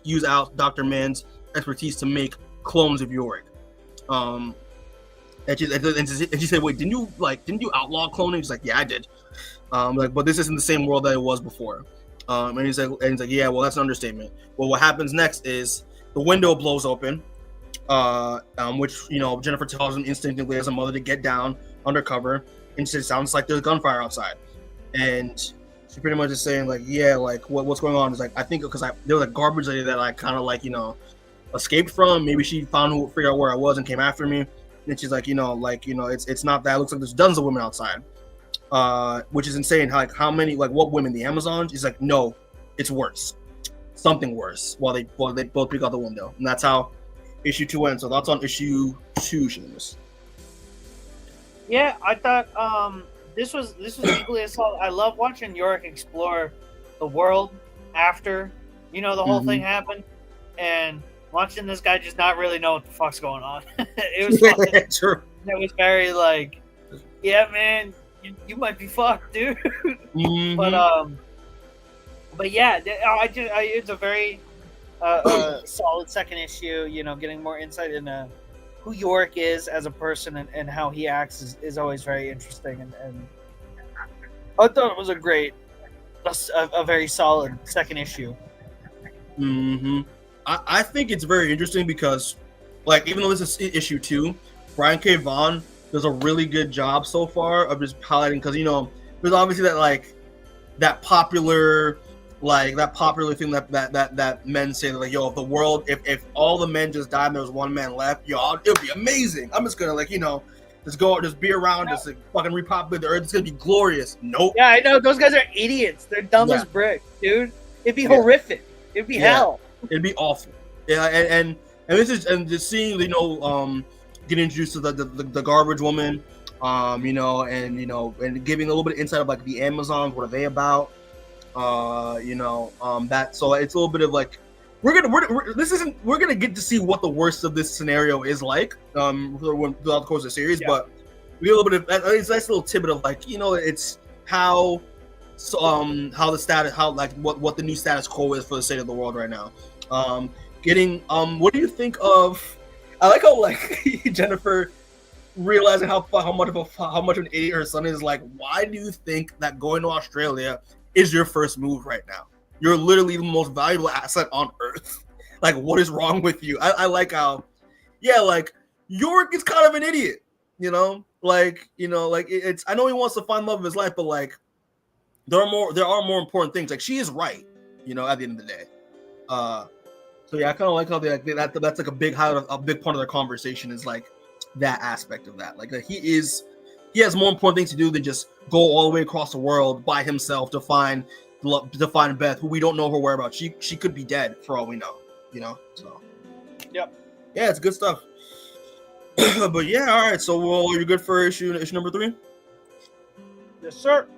Speaker 1: use out Dr. Mann's expertise to make clones of Yorick. And she said, wait, didn't you outlaw cloning? She's like, yeah, I did. But this isn't the same world that it was before. And he's like, yeah, well, that's an understatement. Well, what happens next is the window blows open, which Jennifer tells him instinctively as a mother to get down undercover, and it sounds like there's gunfire outside, and she pretty much is saying like, yeah, like what's going on? Is like, I think because there was a garbage lady that I kind of like escaped from. Maybe she figured out where I was and came after me. And she's like, it's not that. It looks like there's dozens of women outside, which is insane. How many? Like, what women? The Amazons? He's like, no, it's worse. Something worse. While they both peek out the window, and that's how issue 2 ends. So that's on issue 2, Seamus.
Speaker 2: Yeah, I thought this was equally as solid. I love watching Yorick explore the world after the whole thing happened, and watching this guy just not really know what the fuck's going on. It was fun.
Speaker 1: True.
Speaker 2: It was very like, yeah, man, you might be fucked, dude. But yeah, it's a very solid second issue. Getting more insight into who Yorick is as a person and how he acts is always very interesting. And I thought it was a very solid second issue.
Speaker 1: I think it's very interesting because, like, even though this is issue 2, Brian K. Vaughan does a really good job so far of just highlighting, because there's obviously that popular thing that men say, like, yo, if the world, if all the men just died and there was one man left, yo, it'll be amazing. I'm just gonna just be around, just like, fucking repopulate the earth. It's gonna be glorious. Nope.
Speaker 2: Yeah, I know, those guys are idiots. They're dumb as brick, dude. It'd be horrific. It'd be hell. It'd
Speaker 1: be awful. Yeah, and this is, and just seeing get introduced to the garbage woman, and giving a little bit of insight of like the Amazons. What are they about? That, so it's a little bit of like we're gonna get to see what the worst of this scenario is like throughout the course of the series, but we get a little bit of it's a nice little tidbit of like it's how the status, what the new status quo is for the state of the world right now. What do you think of? I like how like Jennifer realizing how much of an idiot her son is. Like, why do you think that going to Australia is your first move right now? You're literally the most valuable asset on Earth. Like, what is wrong with you? I like how, like Yorick is kind of an idiot. It's. I know he wants to find love of his life, but like, there are more important things. Like, she is right. At the end of the day. So yeah, I kind of like how that's like a big part of their conversation is like that aspect of that. Like he has more important things to do than just go all the way across the world by himself to find Beth, who we don't know her whereabouts. She could be dead for all we know. So
Speaker 2: yep.
Speaker 1: Yeah, it's good stuff. But yeah, all right. So you're good for issue number 3?
Speaker 2: Yes, sir.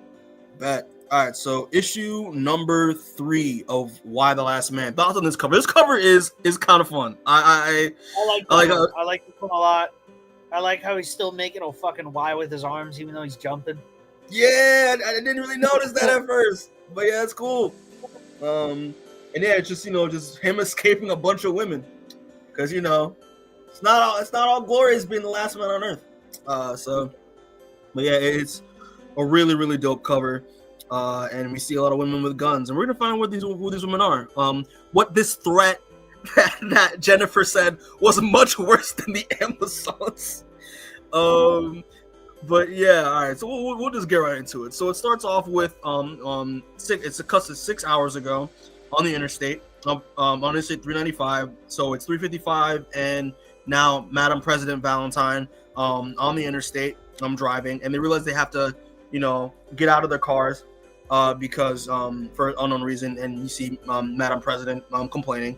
Speaker 1: Bet. All right, so issue number 3 of Why the Last Man. Thoughts on this cover? This cover is kind of fun. I
Speaker 2: like this one a lot. I like how he's still making a fucking Y with his arms, even though he's jumping.
Speaker 1: Yeah, I didn't really notice that at first, but yeah, it's cool. And yeah, it's just just him escaping a bunch of women, because it's not all glorious being the last man on Earth. But yeah, it's a really, really dope cover. And we see a lot of women with guns, and we're gonna find out who these women are. What this threat that Jennifer said was much worse than the Amazons. But yeah, all right. So we'll just get right into it. So it starts off with it's a custom 6 hours ago on the interstate, on Interstate 395. So it's 3:55, and now Madam President Valentine on the interstate. I'm driving, and they realize they have to get out of their cars. Because for unknown reason, and you see Madam President complaining,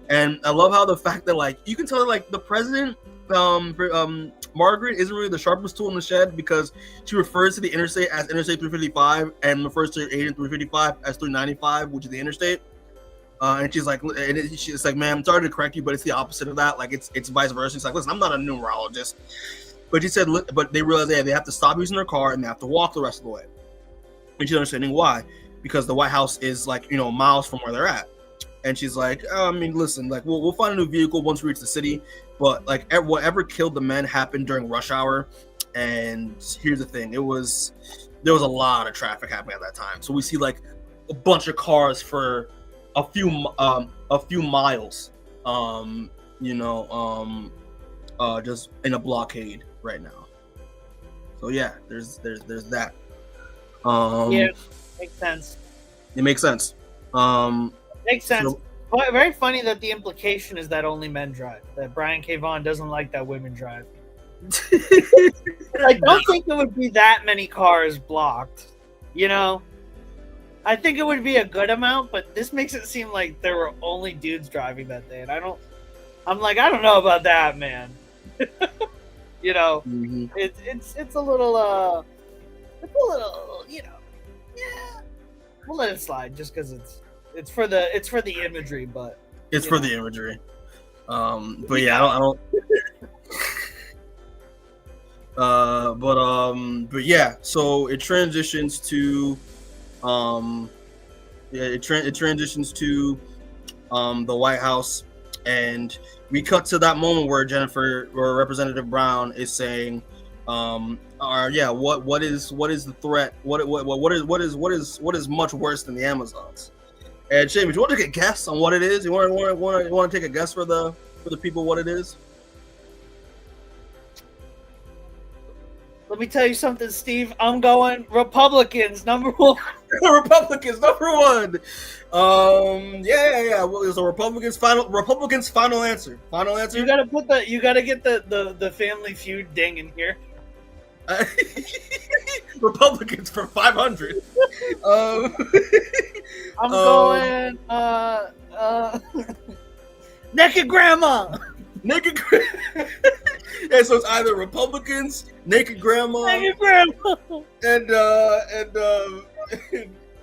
Speaker 1: and I love how the fact that you can tell the president, Margaret, isn't really the sharpest tool in the shed, because she refers to the interstate as Interstate 355 and refers to Agent 355 as 395, which is the interstate. And she's like, ma'am, sorry to correct you, but it's the opposite of that. It's vice versa. She's like, listen, I'm not a numerologist, but she said, but they realize they have to stop using their car and they have to walk the rest of the way. And she's understanding why, because the White House is miles from where they're at. And she's like, listen, we'll find a new vehicle once we reach the city, but whatever killed the men happened during rush hour. And here's the thing, there was a lot of traffic happening at that time. So we see a bunch of cars for a few miles, just in a blockade right now. So yeah, there's that.
Speaker 2: Yeah, makes sense.
Speaker 1: It makes sense.
Speaker 2: Makes sense. But very funny that the implication is that only men drive. That Brian K. Vaughan doesn't like that women drive. I don't think there would be that many cars blocked. I think it would be a good amount, but this makes it seem like there were only dudes driving that day, and I don't know about that, man.
Speaker 1: Mm-hmm.
Speaker 2: It's a little yeah. We'll let it slide just because it's for the imagery, but
Speaker 1: it's for the imagery. But yeah, I don't. But yeah, so it transitions to, it transitions to, the White House, and we cut to that moment where Jennifer or Representative Brown is saying, what is the threat? What is much worse than the Amazons? And Seamus, you want to take a guess on what it is? You want to take a guess for the people what it is?
Speaker 2: Let me tell you something, Steve. I'm going Republicans number 1.
Speaker 1: Republicans number 1. Yeah. Well, it's a Republicans final answer. Final answer.
Speaker 2: You gotta get the Family Feud ding in here.
Speaker 1: Republicans for 500.
Speaker 2: I'm going Naked Grandma.
Speaker 1: Naked Grandma. Yeah, so it's either Republicans, Naked Grandma, and I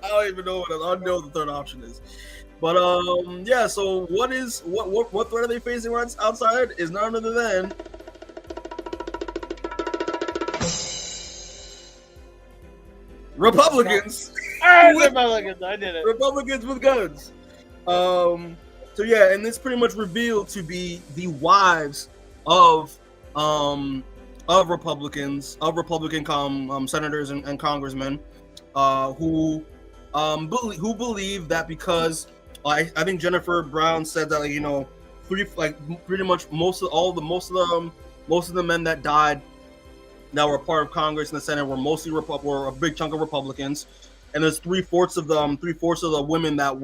Speaker 1: don't even know I don't know what the third option is. But yeah, so what threat are they facing right outside is none other than Republicans.
Speaker 2: Republicans, I did it.
Speaker 1: Republicans with guns. So yeah, and this pretty much revealed to be the wives of Republican senators and congressmen, who believe that because I think Jennifer Brown said that pretty much most of the men that died that were part of Congress and the Senate were mostly were a big chunk of Republicans, and there's 3/4 of the women that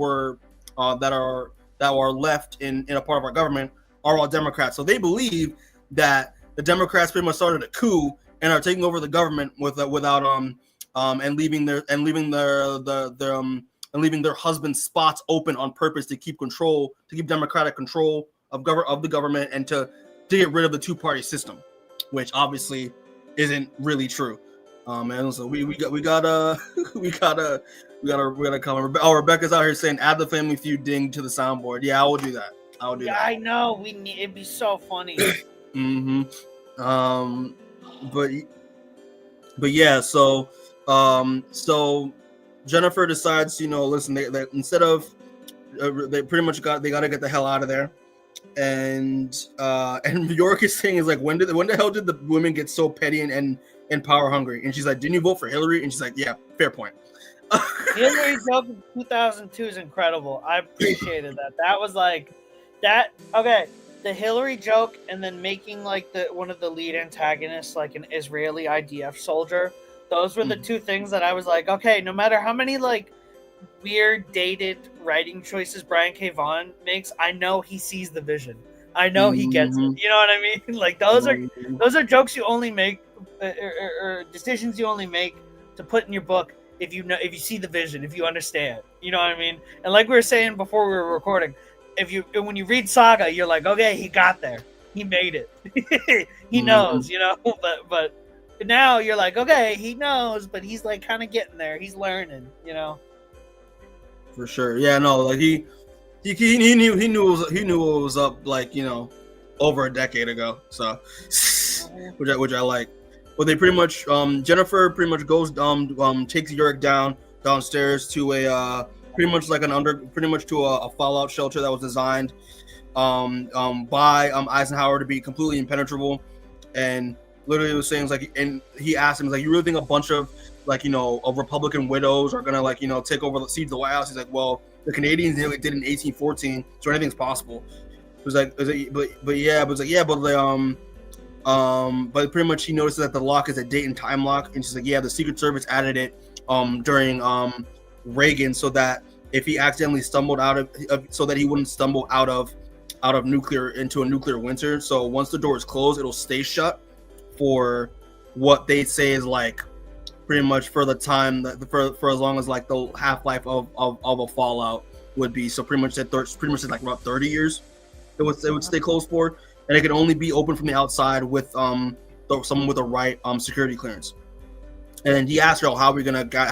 Speaker 1: are left in a part of our government are all Democrats. So they believe that the Democrats pretty much started a coup and are taking over the government without and leaving their husbands' spots open on purpose to keep Democratic control of the government and to get rid of the two-party system, which obviously isn't really true. Man, so we got we gotta come. Oh, Rebecca's out here saying add the Family Feud ding to the soundboard. Yeah, I will do that.
Speaker 2: Yeah, I know. We need. It'd be so funny.
Speaker 1: Mm-hmm. But yeah. So Jennifer decides, listen, they instead of they pretty much they got to get the hell out of there. And Yorick is saying is like, when the hell did the women get so petty and power hungry? And she's like, didn't you vote for Hillary? And she's like, yeah, fair point.
Speaker 2: Hillary joke in 2002 is incredible. I appreciated that. That was like that. Okay, the Hillary joke, and then making like one of the lead antagonists like an Israeli IDF soldier. Those were the two things that I was like, okay, no matter how many like weird dated writing choices Brian K. Vaughan makes, I know he sees the vision. I know he gets it. You know what I mean? Like those are jokes you only make or decisions you only make to put in your book if you see the vision, if you understand. You know what I mean? And like we were saying before we were recording, when you read Saga, you're like, okay, he got there. He made it. He knows, but now you're like, okay, he knows, but he's like kind of getting there. He's learning, For
Speaker 1: sure. Yeah, no, like he knew it was up, like, over a decade ago. So which I like. But they pretty much Jennifer pretty much goes takes Yorick downstairs to a pretty much to a fallout shelter that was designed by Eisenhower to be completely impenetrable. And literally was saying like, and he asked him like, you really think a bunch of like of Republican widows are gonna like take over the siege of the White House? He's like, well, the Canadians nearly did in 1814, so anything's possible. It was like, but pretty much he notices that the lock is a date and time lock, and she's like, yeah, the Secret Service added it during Reagan so that if he accidentally stumbled out of so that he wouldn't stumble out of nuclear into a nuclear winter. So once the door is closed, it'll stay shut for what they say is like pretty much for the time that for as long as like the half-life of a fallout would be. So pretty much like about 30 years it would stay closed for, and it can only be open from the outside with someone with the right security clearance. And he asked her, how are we gonna get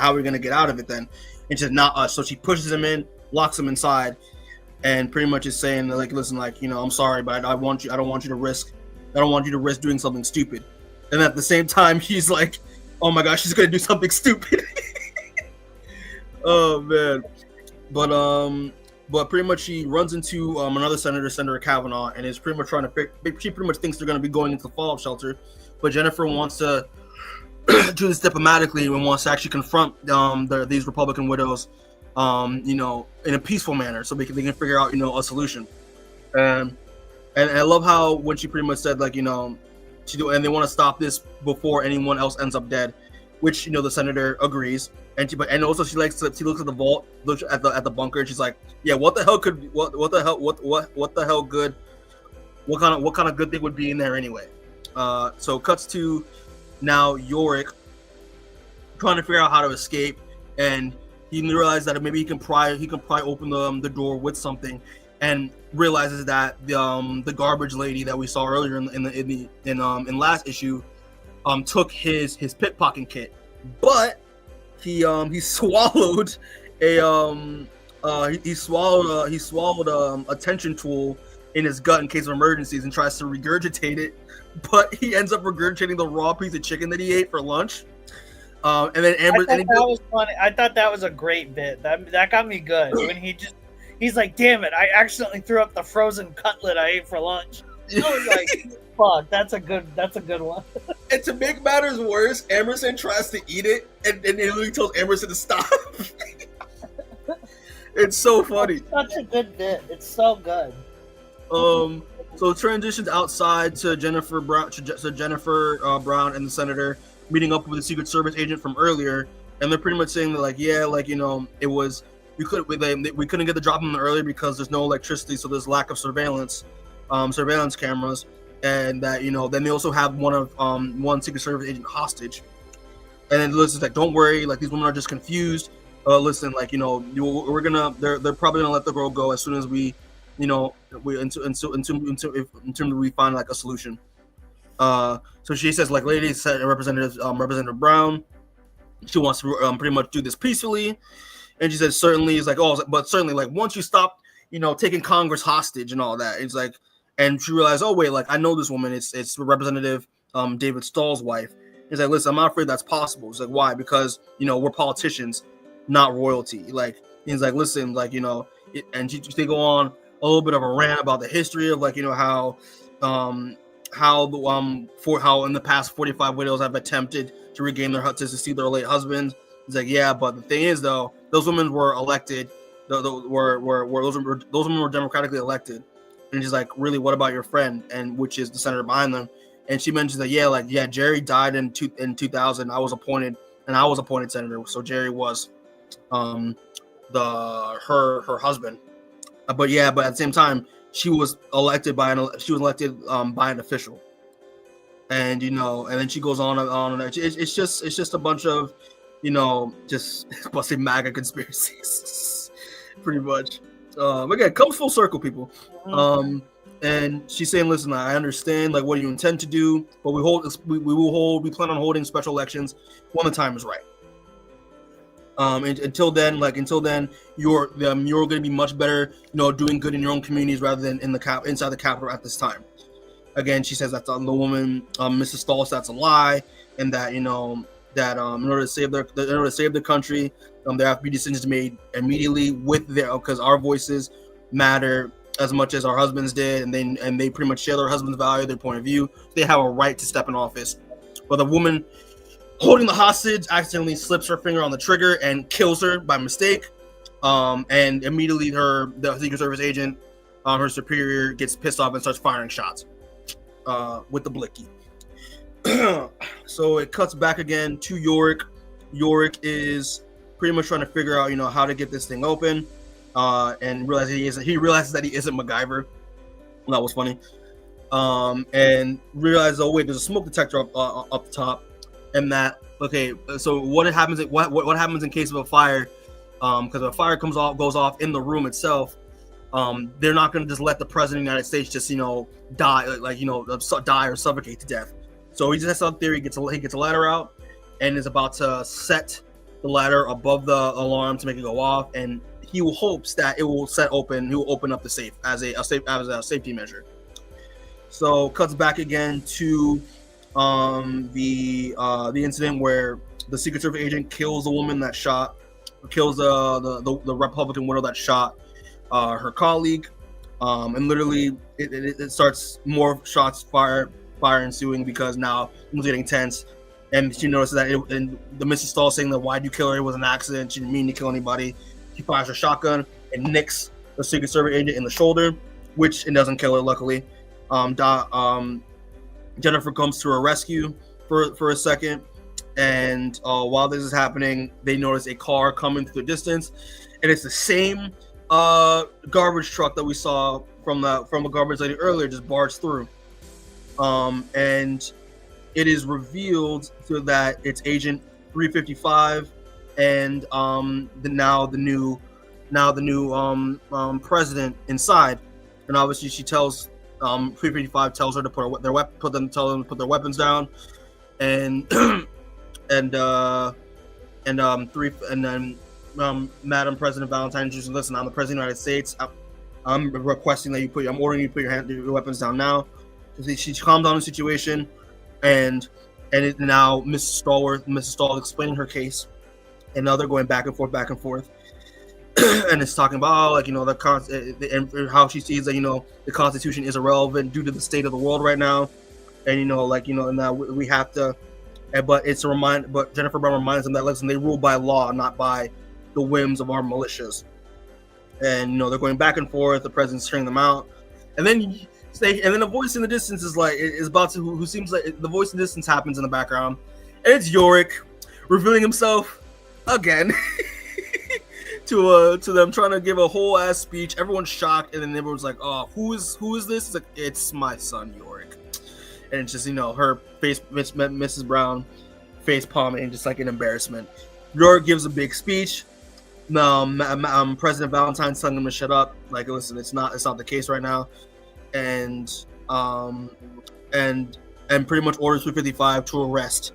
Speaker 1: out of it then? And she said, not us. So she pushes him in, locks him inside, and pretty much is saying like, listen, like, I'm sorry, but I don't want you to risk doing something stupid. And at the same time, he's like, oh my gosh, she's gonna do something stupid. Oh man. But pretty much she runs into another Senator Kavanaugh, and is pretty much she pretty much thinks they're gonna be going into the fallout shelter, but Jennifer wants to do this diplomatically and wants to actually confront these Republican widows, in a peaceful manner, so they can figure out a solution. And I love how when she pretty much said like and they want to stop this before anyone else ends up dead, which the senator agrees. And also she looks at the vault, looks at the bunker, and she's like, yeah, what the hell good, what kind of good thing would be in there anyway? So cuts to now Yorick trying to figure out how to escape, and he realized that maybe he can pry open the door with something, and realizes that the garbage lady that we saw earlier in last issue took his pickpocketing kit, but he swallowed a tension tool in his gut in case of emergencies, and tries to regurgitate it, but he ends up regurgitating the raw piece of chicken that he ate for lunch. And then Amber,
Speaker 2: that was funny. I thought that was a great bit. That got me good when he's like, damn it, I accidentally threw up the frozen cutlet I ate for lunch. I was like, fuck, that's a good one.
Speaker 1: And to make matters worse, Ampersand tries to eat it, and it literally tells Ampersand to stop. It's so funny.
Speaker 2: It's such a good bit. It's so good.
Speaker 1: So transitions outside to Jennifer Brown and the senator meeting up with the Secret Service agent from earlier, and they're pretty much saying that like, yeah, like it was we couldn't get the job on earlier because there's no electricity, so there's lack of surveillance cameras, and that then they also have one Secret Service agent hostage. And then Liz is like, don't worry, like these women are just confused. Listen, like they're probably gonna let the girl go as soon as we until we find like a solution. So she says, like, ladies, Representative Brown, she wants to pretty much do this peacefully. And she says, certainly, is like, oh, but certainly, like, once you stop, taking Congress hostage and all that, it's like, and she realized, oh, wait, like, I know this woman. It's Representative David Stahl's wife. He's like, listen, I'm not afraid that's possible. It's like, why? Because, we're politicians, not royalty. Like, he's like, listen, like, and they go on a little bit of a rant about the history of, like, how in the past 45 widows have attempted to regain their to see their late husbands. He's like, yeah, but the thing is, though, those women were elected. Those women were democratically elected. And she's like, really, what about your friend? And which is the senator behind them. And she mentions that, Jerry died in 2000. I was appointed senator. So Jerry was her husband. But at the same time, she was elected by an official. And and then she goes on. It's just a bunch of just busting MAGA conspiracies, pretty much. Again, comes full circle, people. And she's saying, listen, I understand, like, what do you intend to do, but we plan on holding special elections when the time is right. And until then, you're going to be much better, doing good in your own communities rather than inside the Capitol at this time. Again, she says that's the woman, Mrs. Stahl, that's a lie, and that in order to save the country, there have to be decisions made immediately because our voices matter as much as our husbands did, and they pretty much share their husband's value, their point of view. They have a right to step in office. But the woman holding the hostage accidentally slips her finger on the trigger and kills her by mistake. And immediately the Secret Service agent, her superior, gets pissed off and starts firing shots with the blicky. So it cuts back again to Yorick. Yorick is pretty much trying to figure out, how to get this thing open. And he realizes that he isn't MacGyver. That was funny. And realizes, oh wait, there's a smoke detector up the top, and that, okay, so what happens in case of a fire? Because if a fire goes off in the room itself, they're not going to just let the president of the United States just die, die or suffocate to death. So he just has some theory. He gets a ladder out and is about to set the ladder above the alarm to make it go off, and he hopes that it will he will open up the safe as a safety measure. So cuts back again to the incident where the Secret Service agent kills the woman that kills the Republican widow that shot her colleague, and literally it starts more shots fire ensuing because now things getting tense. And she notices that and the Mrs. Stahl saying that, why'd you kill her? It was an accident. She didn't mean to kill anybody. She fires her shotgun and nicks the Secret Service agent in the shoulder, which it doesn't kill her, luckily. Jennifer comes to her rescue for a second, and while this is happening, they notice a car coming through the distance, and it's the same garbage truck that we saw from the garbage lady earlier just barged through. And it is revealed so that it's Agent 355 and the new president inside. And obviously she tells 355 tells her to put their weapons down, and Madam President Valentine just listen. I'm the president of the United States. I'm requesting that I'm ordering you to put your weapons down now. So she calmed down the situation, and now Mrs. Stahl is explaining her case, and now they're going back and forth. And it's talking about and how she sees that the Constitution is irrelevant due to the state of the world right now, and and now we have to. But it's a reminder. But Jennifer Brown reminds them that listen, they rule by law, not by the whims of our militias. And they're going back and forth. The president's hearing them out, and then a voice in the distance is about to who seems like the voice in the distance happens in the background, and it's Yorick revealing himself again. to them, trying to give a whole ass speech. Everyone's shocked, and then everyone's like, "Oh, who is this?" It's like, it's my son Yorick, and it's just her face, Mrs. Brown, face palming, just like an embarrassment. Yorick gives a big speech. President Valentine's telling him to shut up. Like, listen, it's not the case right now, and and pretty much orders 355 to arrest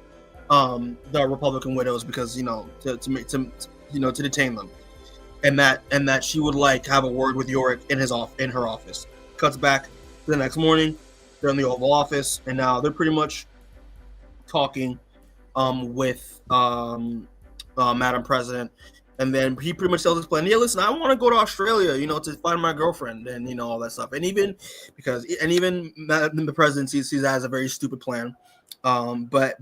Speaker 1: the Republican widows because to detain them, and that she would like have a word with Yorick in her office. Cuts back to the next morning. They're in the Oval Office, and now they're pretty much talking with Madam President. And then he pretty much tells his plan. Yeah, listen, I want to go to Australia, to find my girlfriend and all that stuff. And even the president sees that as a very stupid plan. But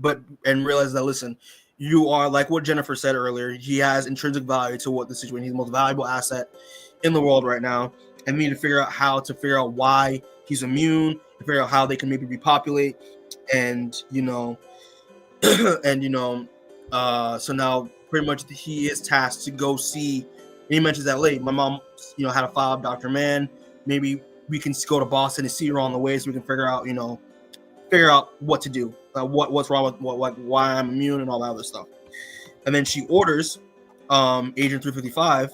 Speaker 1: realize that, listen, you are like what Jennifer said earlier. He has intrinsic value to what the situation. He's the most valuable asset in the world right now, and we need to figure out why he's immune, to figure out how they can maybe repopulate, and so now. Pretty much he is tasked to go see, and he mentions that late. My mom, had a file of Dr. Mann. Maybe we can go to Boston and see her on the way so we can figure out what to do, what's wrong with why I'm immune and all that other stuff. And then she orders Agent 355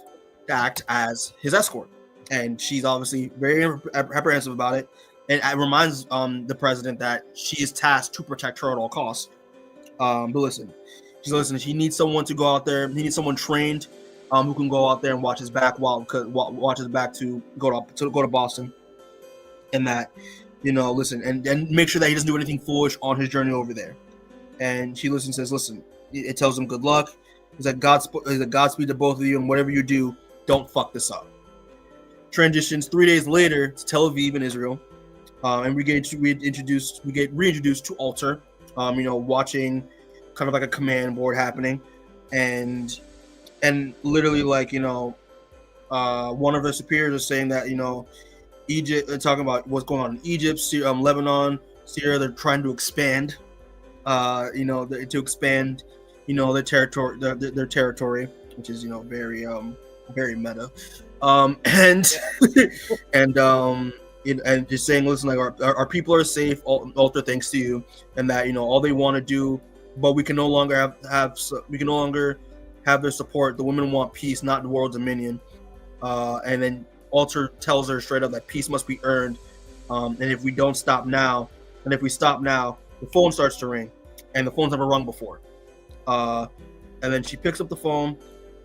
Speaker 1: to act as his escort. And she's obviously very apprehensive about it. And it reminds the president that she is tasked to protect her at all costs. But listen. She needs someone to go out there. He needs someone trained who can go out there and watch his back to go to Boston, and that listen and make sure that he doesn't do anything foolish on his journey over there. And she says, listen, it tells him good luck. He's like Godspeed to both of you, and whatever you do, don't fuck this up. Transitions 3 days later to Tel Aviv in Israel, and we get reintroduced to Alter, watching kind of like a command board happening, and literally one of the superiors is saying that Egypt, talking about what's going on in Egypt, Lebanon, Syria, they're trying to expand their territory, which is very very meta, and just saying, listen, like our people are safe, Alter, thanks to you, and that all they want to do. But we can no longer have their support. The women want peace, not the world dominion. And then Alter tells her straight up that peace must be earned. And if we stop now, the phone starts to ring, and the phone's never rung before. And then she picks up the phone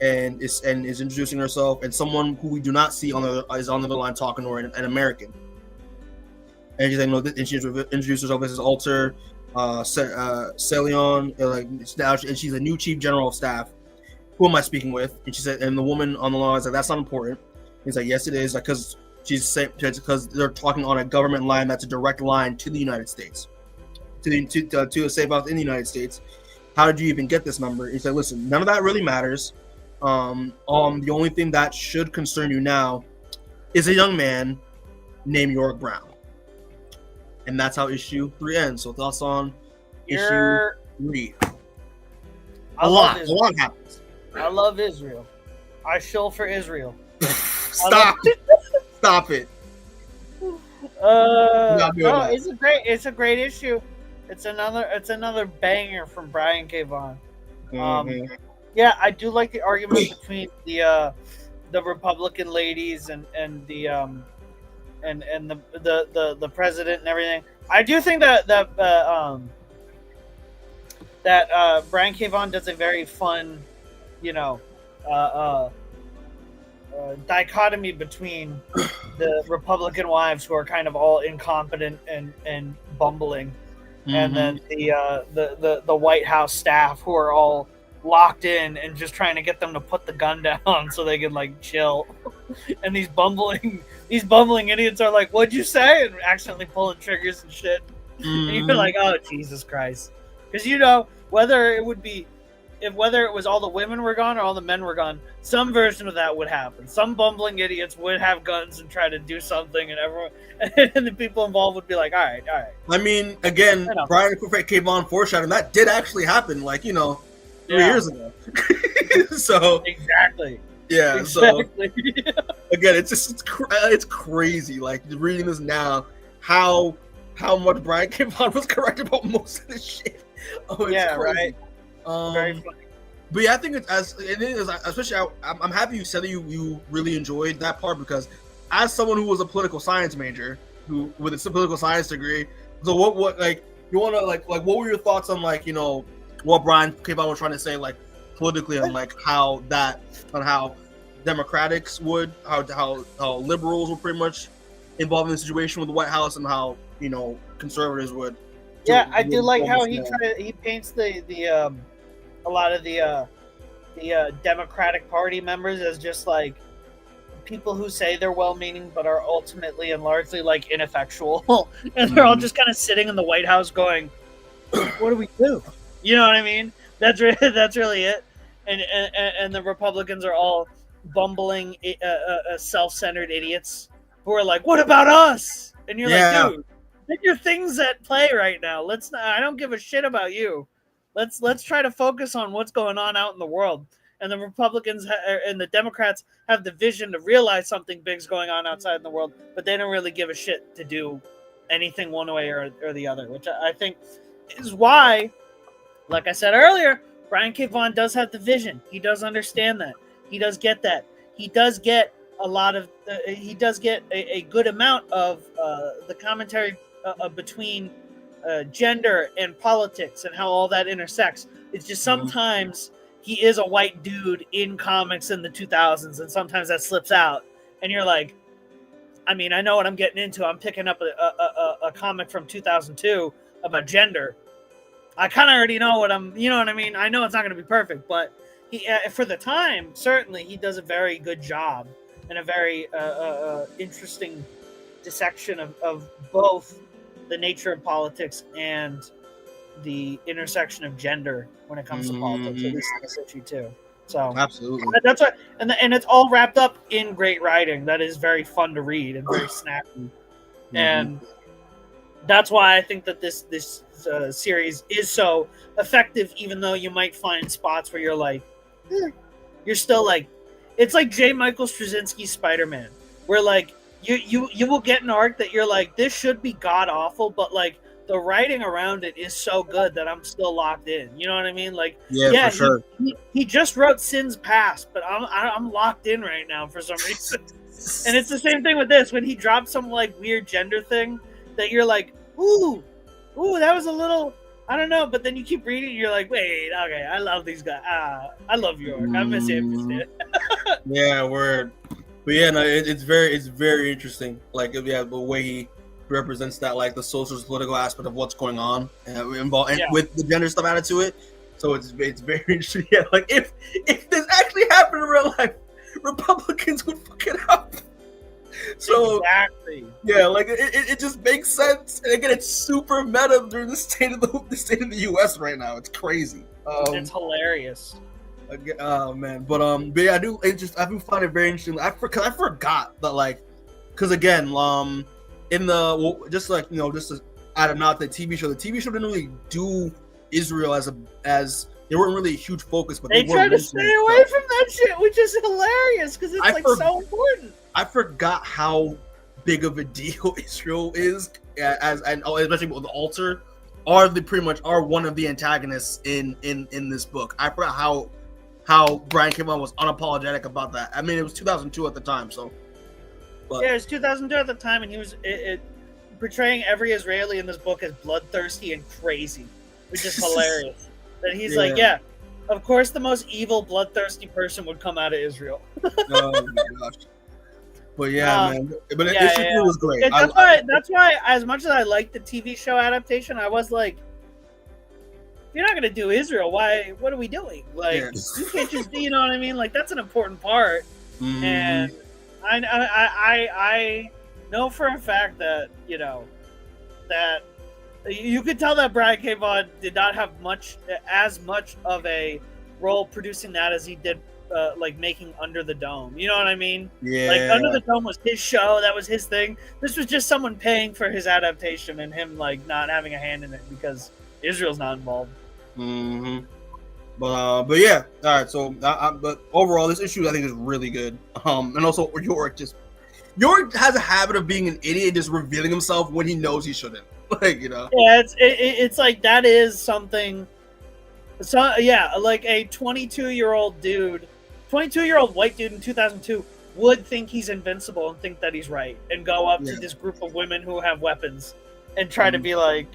Speaker 1: and is introducing herself, and someone who we do not see is on the other line talking to her, an American. And she's like, and she introduces herself as Alter. Celion, and she's a new chief general of staff. Who am I speaking with? And she said, and the woman on the line is like, that's not important. He's like, yes, it is, because because they're talking on a government line that's a direct line to the United States, to a safe house in the United States. How did you even get this number? He said, listen, none of that really matters. The only thing that should concern you now is a young man named Yorick Brown. And that's how issue 3 ends. So thoughts on issue 3? A lot happens.
Speaker 2: I love Israel. I shill for Israel.
Speaker 1: Stop it.
Speaker 2: No, it's a great issue. It's another banger from Brian K. Vaughan. Yeah, I do like the argument between the Republican ladies and the the president and everything. I do think that Brian K. Vaughan does a very fun, dichotomy between the Republican wives who are kind of all incompetent and bumbling, and then the White House staff who are all locked in and just trying to get them to put the gun down so they can chill. And these bumbling idiots are like, "What'd you say?" and accidentally pulling triggers and shit. And you're like, "Oh, Jesus Christ!" Because whether it was all the women were gone or all the men were gone, some version of that would happen. Some bumbling idiots would have guns and try to do something, and everyone and the people involved would be like, "All right."
Speaker 1: I mean, again, Brian K. Vaughan foreshadowing that did actually happen, 3 years ago. So
Speaker 2: exactly.
Speaker 1: Yeah. Exactly. So again, it's crazy. Reading this now, how much Brian K. Vaughan was correct about most of this shit. Oh, it's crazy.
Speaker 2: Right. Very funny.
Speaker 1: But yeah, I think especially I'm happy you said that you really enjoyed that part, because as someone who was a political science major, who with a political science degree, so what you want to like what were your thoughts on like what Brian K-Von was trying to say like politically on like how Democrats would how liberals were pretty much involved in the situation with the White House and how conservatives would.
Speaker 2: Yeah, I do like how he paints the a lot of the Democratic Party members as just like people who say they're well-meaning but are ultimately and largely like ineffectual, and they're all just kind of sitting in the White House going, "What do we do?" You know what I mean? That's really it. And the Republicans are all bumbling, self-centered idiots who are like, "What about us?" And you're like, "Dude, pick your things at play right now. Let's not. I don't give a shit about you. Let's try to focus on what's going on out in the world." And the Republicans and the Democrats have the vision to realize something big's going on outside in the world, but they don't really give a shit to do anything one way or the other, which I think is why, like I said earlier, Brian K. Vaughan does have the vision. He does understand that. He does get that. He does get a lot of. He does get a good amount of the commentary between gender and politics and how all that intersects. It's just sometimes he is a white dude in comics in the 2000s, and sometimes that slips out. And you're like, I mean, I know what I'm getting into. I'm picking up a comic from 2002 about gender. I kind of already know what you know what I mean? I know it's not going to be perfect, but he, for the time, certainly he does a very good job and a very interesting dissection of both the nature of politics and the intersection of gender when it comes to politics, at least in this issue too. So
Speaker 1: absolutely,
Speaker 2: that's what, and it's all wrapped up in great writing that is very fun to read and very snappy, and that's why I think that this series is so effective. Even though you might find spots where you're like, you're still like, it's like J. Michael Straczynski's Spider-Man, where like you will get an arc that you're like, this should be god awful, but like the writing around it is so good that I'm still locked in. You know what I mean? Like,
Speaker 1: yeah, for sure.
Speaker 2: He just wrote Sin's Past, but I'm locked in right now for some reason. And it's the same thing with this. When he drops some like weird gender thing that you're like, ooh, that was a little, I don't know. But then you keep reading, and you're like, wait, okay, I love these guys. I love Yorick. I miss Ampersand.
Speaker 1: Yeah, word. But yeah, no, it's very interesting. Like, yeah, the way he represents that, like the social political aspect of what's going on involved and with the gender stuff added to it. So it's very interesting. Yeah, like if this actually happened in real life, Republicans would fuck it up. So
Speaker 2: exactly.
Speaker 1: Yeah, like it just makes sense. And again, it's super meta during the state of the U.S. right now. It's crazy.
Speaker 2: It's hilarious.
Speaker 1: Oh man, but yeah, I do find it very interesting. I forgot that, like, because again, in the just to add a note, the TV show didn't really do Israel as they weren't really a huge focus, but
Speaker 2: they tried to stay away from that shit, which is hilarious because it's so important.
Speaker 1: I forgot how big of a deal Israel is, and especially with the Altar are one of the antagonists in this book. I forgot how Brian K-Von was unapologetic about that. I mean, it was 2002 at the time, so. But. Yeah,
Speaker 2: it was 2002 at the time, and he was portraying every Israeli in this book as bloodthirsty and crazy, which is hilarious. That he's like, yeah, of course the most evil, bloodthirsty person would come out of Israel.
Speaker 1: Oh my gosh. But yeah, man. But this was great.
Speaker 2: That's why, as much as I liked the TV show adaptation, I was like, if you're not going to do Israel, what are we doing? Like, you can't just, you know what I mean? Like, that's an important part. And I know for a fact that, that you could tell that Brian K. Vaughan did not have as much of a role producing that as he did like making Under the Dome. You know what I mean?
Speaker 1: Yeah.
Speaker 2: Like, Under the Dome was his show. That was his thing. This was just someone paying for his adaptation and him like not having a hand in it because Israel's not involved.
Speaker 1: But yeah, all right. So, but overall, this issue I think is really good. And also Yorick has a habit of being an idiot, just revealing himself when he knows he shouldn't. Like,
Speaker 2: Yeah, it's like that is something. So yeah, like a 22-year-old white dude in 2002 would think he's invincible and think that he's right and go up to this group of women who have weapons and try to be like,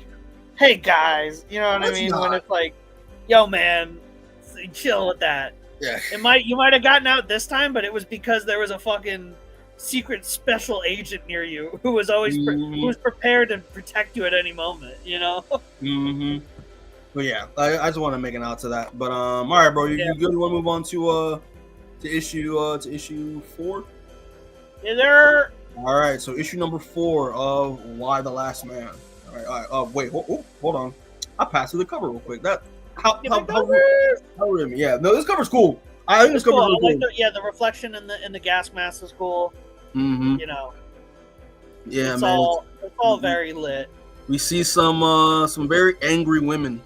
Speaker 2: hey guys, you know what I mean? When it's like, yo man, chill with that.
Speaker 1: Yeah.
Speaker 2: You might have gotten out this time, but it was because there was a fucking secret special agent near you who was always who was prepared to protect you at any moment, you know?
Speaker 1: Mm-hmm. But yeah, I just want to make an out to that. But all right, bro, you good? You want to move on to issue 4?
Speaker 2: Yeah, there.
Speaker 1: All right, so issue number 4 of Why the Last Man. All right. Wait, hold on. I passed through the cover real quick. How yeah, no, this cover's cool. I think this cover's
Speaker 2: cool.
Speaker 1: really cool.
Speaker 2: The reflection in the gas mask is cool.
Speaker 1: Mm-hmm.
Speaker 2: You know.
Speaker 1: Yeah,
Speaker 2: it's
Speaker 1: man.
Speaker 2: It's all very lit.
Speaker 1: We see some very angry women.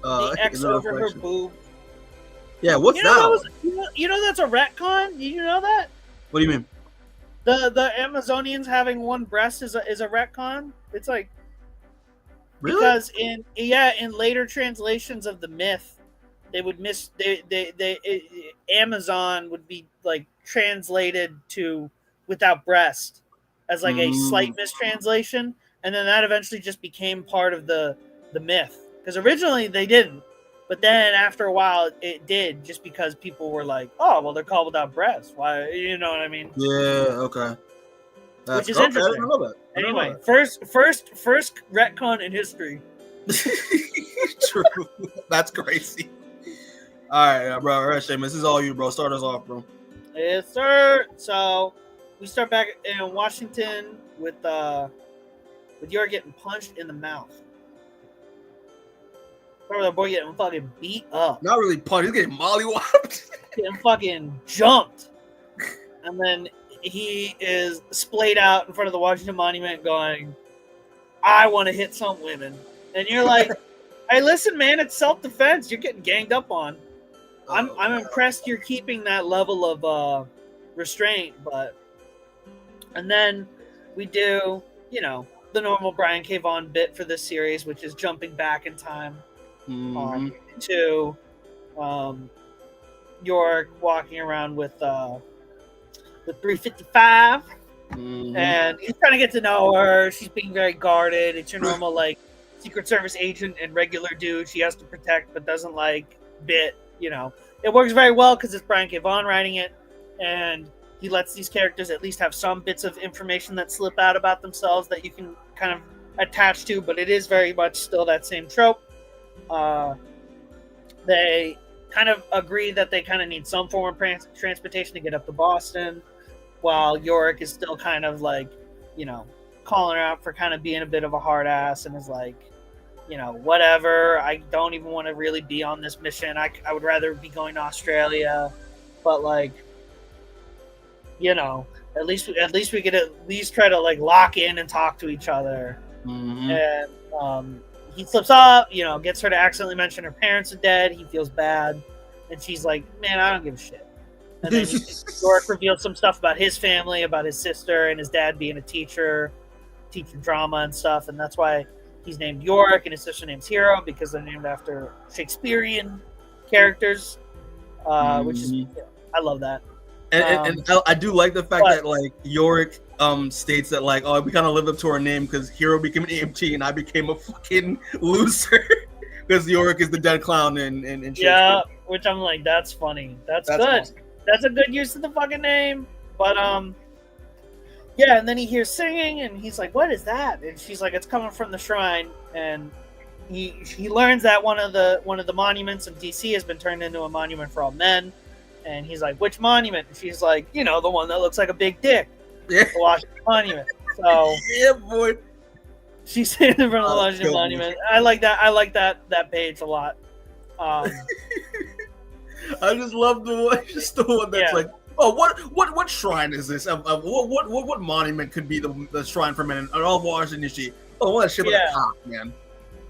Speaker 2: The X over her boob.
Speaker 1: Yeah, what's that?
Speaker 2: You know that's a retcon? You know that?
Speaker 1: What do you mean?
Speaker 2: The Amazonians having one breast is a retcon. It's like
Speaker 1: really?
Speaker 2: Because in later translations of the myth, they would Amazon would be like translated to without breast as like a slight mistranslation, and then that eventually just became part of the myth. Because originally they didn't, but then after a while it did, just because people were like, "Oh, well, they're called without breasts. Why?" You know what I mean?
Speaker 1: Yeah. Okay.
Speaker 2: Which is interesting. I didn't know that. Anyway, first retcon in history.
Speaker 1: True. That's crazy. All right, bro. All right, Seamus, this is all you, bro. Start us off, bro.
Speaker 2: Yes, sir. So we start back in Washington with Yorick getting punched in the mouth. Remember the boy getting fucking beat up.
Speaker 1: Not really punched. He's getting mollywopped.
Speaker 2: Getting fucking jumped. And then he is splayed out in front of the Washington Monument going, I want to hit some women. And you're like, hey, listen, man, it's self-defense. You're getting ganged up on. I'm impressed you're keeping that level of restraint, but... And then we do, the normal Brian K. Vaughan bit for this series, which is jumping back in time to Yorick walking around with 355, and he's trying to get to know her. She's being very guarded. It's your normal like Secret Service agent and regular dude she has to protect but doesn't like bit. It works very well because it's Brian K. Vaughan writing it, and he lets these characters at least have some bits of information that slip out about themselves that you can kind of attach to, but it is very much still that same trope. They kind of agree that they kind of need some form of transportation to get up to Boston, while Yorick is still kind of like, calling her out for kind of being a bit of a hard ass and is like, whatever, I don't even want to really be on this mission. I would rather be going to Australia, but like, at least we could at least try to like lock in and talk to each other. And he slips up, gets her to accidentally mention her parents are dead. He feels bad, and she's like, man, I don't give a shit. And then Yorick reveals some stuff about his family, about his sister and his dad being a teacher, teaching drama and stuff, and that's why he's named Yorick and his sister name's Hero, because they're named after Shakespearean characters, which is, I love that.
Speaker 1: And I do like the fact that like Yorick states that like, oh, we kind of lived up to our name because Hero became an EMT and I became a fucking loser because Yorick is the dead clown in Shakespeare.
Speaker 2: Yeah, which I'm like, that's funny. That's good. Awesome. That's a good use of the fucking name. But yeah, and then he hears singing and he's like, what is that? And she's like, it's coming from the shrine. And he learns that one of the monuments in DC has been turned into a monument for all men. And he's like, which monument? And she's like, the one that looks like a big dick.
Speaker 1: Yeah.
Speaker 2: The Washington Monument. So
Speaker 1: yeah, boy.
Speaker 2: She's sitting in front of the Washington Monument. I like that page a lot.
Speaker 1: I just love the one that's like, oh, what shrine is this? What monument could be the shrine for men in all of Washington DC? Oh, what shit with a cock, man.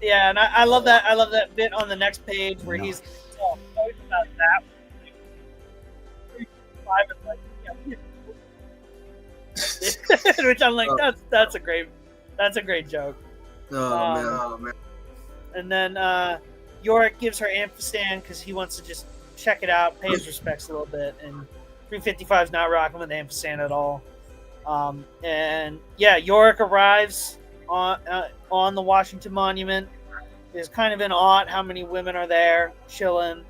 Speaker 2: Yeah, and I love that. I love that bit on the next page where he's talking about that. Which I'm like, that's a great joke.
Speaker 1: Oh man.
Speaker 2: And then Yorick gives her Ampersand because he wants to just check it out, pay his respects a little bit, and 355's not rocking with Ampersand at all. And yeah, Yorick arrives on the Washington Monument. is kind of in awe at how many women are there chilling,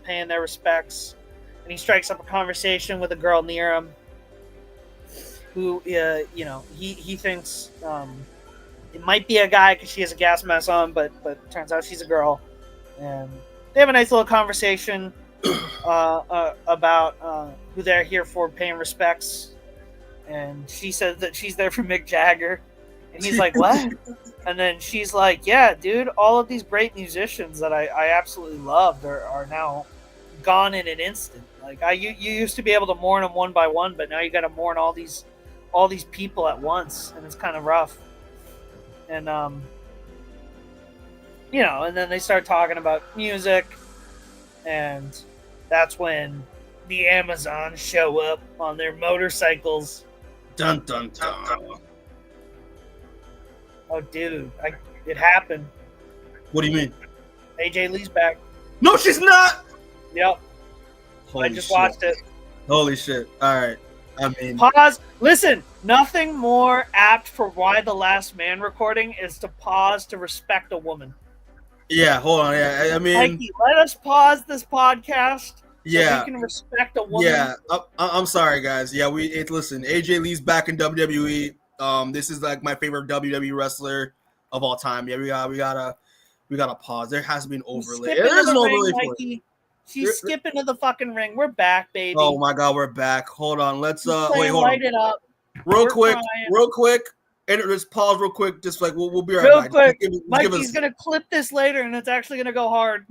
Speaker 2: paying their respects. And he strikes up a conversation with a girl near him who, he thinks it might be a guy because she has a gas mask on, but turns out she's a girl. And they have a nice little conversation about who they're here for, paying respects. And she says that she's there for Mick Jagger. And he's like, what? And then she's like, yeah, dude, all of these great musicians that I absolutely loved are now gone in an instant. Like, you used to be able to mourn them one by one, but now you got to mourn all these people at once, and it's kind of rough. And and then they start talking about music, and that's when the Amazons show up on their motorcycles.
Speaker 1: Dun dun dun.
Speaker 2: Oh, dude, it happened.
Speaker 1: What do you mean?
Speaker 2: AJ Lee's back.
Speaker 1: No, she's not.
Speaker 2: Yep.
Speaker 1: Holy
Speaker 2: I just
Speaker 1: shit.
Speaker 2: watched it.
Speaker 1: Holy shit. All right. I mean,
Speaker 2: pause. Listen, nothing more apt for Why the Last Man recording is to pause to respect a woman.
Speaker 1: Yeah, hold on. Yeah, I mean,
Speaker 2: Mikey, let us pause this podcast.
Speaker 1: Yeah,
Speaker 2: so we can respect a woman.
Speaker 1: Yeah, I'm sorry, guys. Yeah, listen. AJ Lee's back in WWE. This is like my favorite WWE wrestler of all time. Yeah, we gotta pause. There has to be an overlay. There's an overlay for it.
Speaker 2: She's skipping to the fucking ring. We're back, baby.
Speaker 1: Oh my god, we're back. Hold on. Let's wait, hold
Speaker 2: light
Speaker 1: on.
Speaker 2: It up.
Speaker 1: Real quick. And just pause real quick. Just like we'll be right
Speaker 2: real
Speaker 1: back.
Speaker 2: Quick. Mikey's gonna clip this later, and it's actually gonna go hard.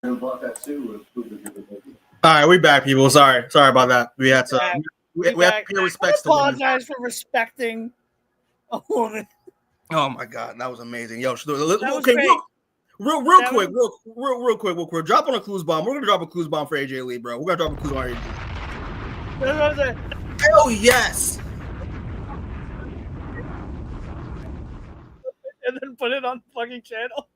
Speaker 1: All right, we back, people. Sorry about that. We had to. We have to pay respects to women.
Speaker 2: Apologize for respecting a woman.
Speaker 1: Oh my god, that was amazing, yo.
Speaker 2: That was great.
Speaker 1: Real quick. We're dropping a clues bomb. We're gonna drop a clues bomb for AJ Lee, bro. We're gonna drop a clues bomb for AJ.
Speaker 2: That's what I'm saying.
Speaker 1: Hell yes.
Speaker 2: And then put it on the fucking channel.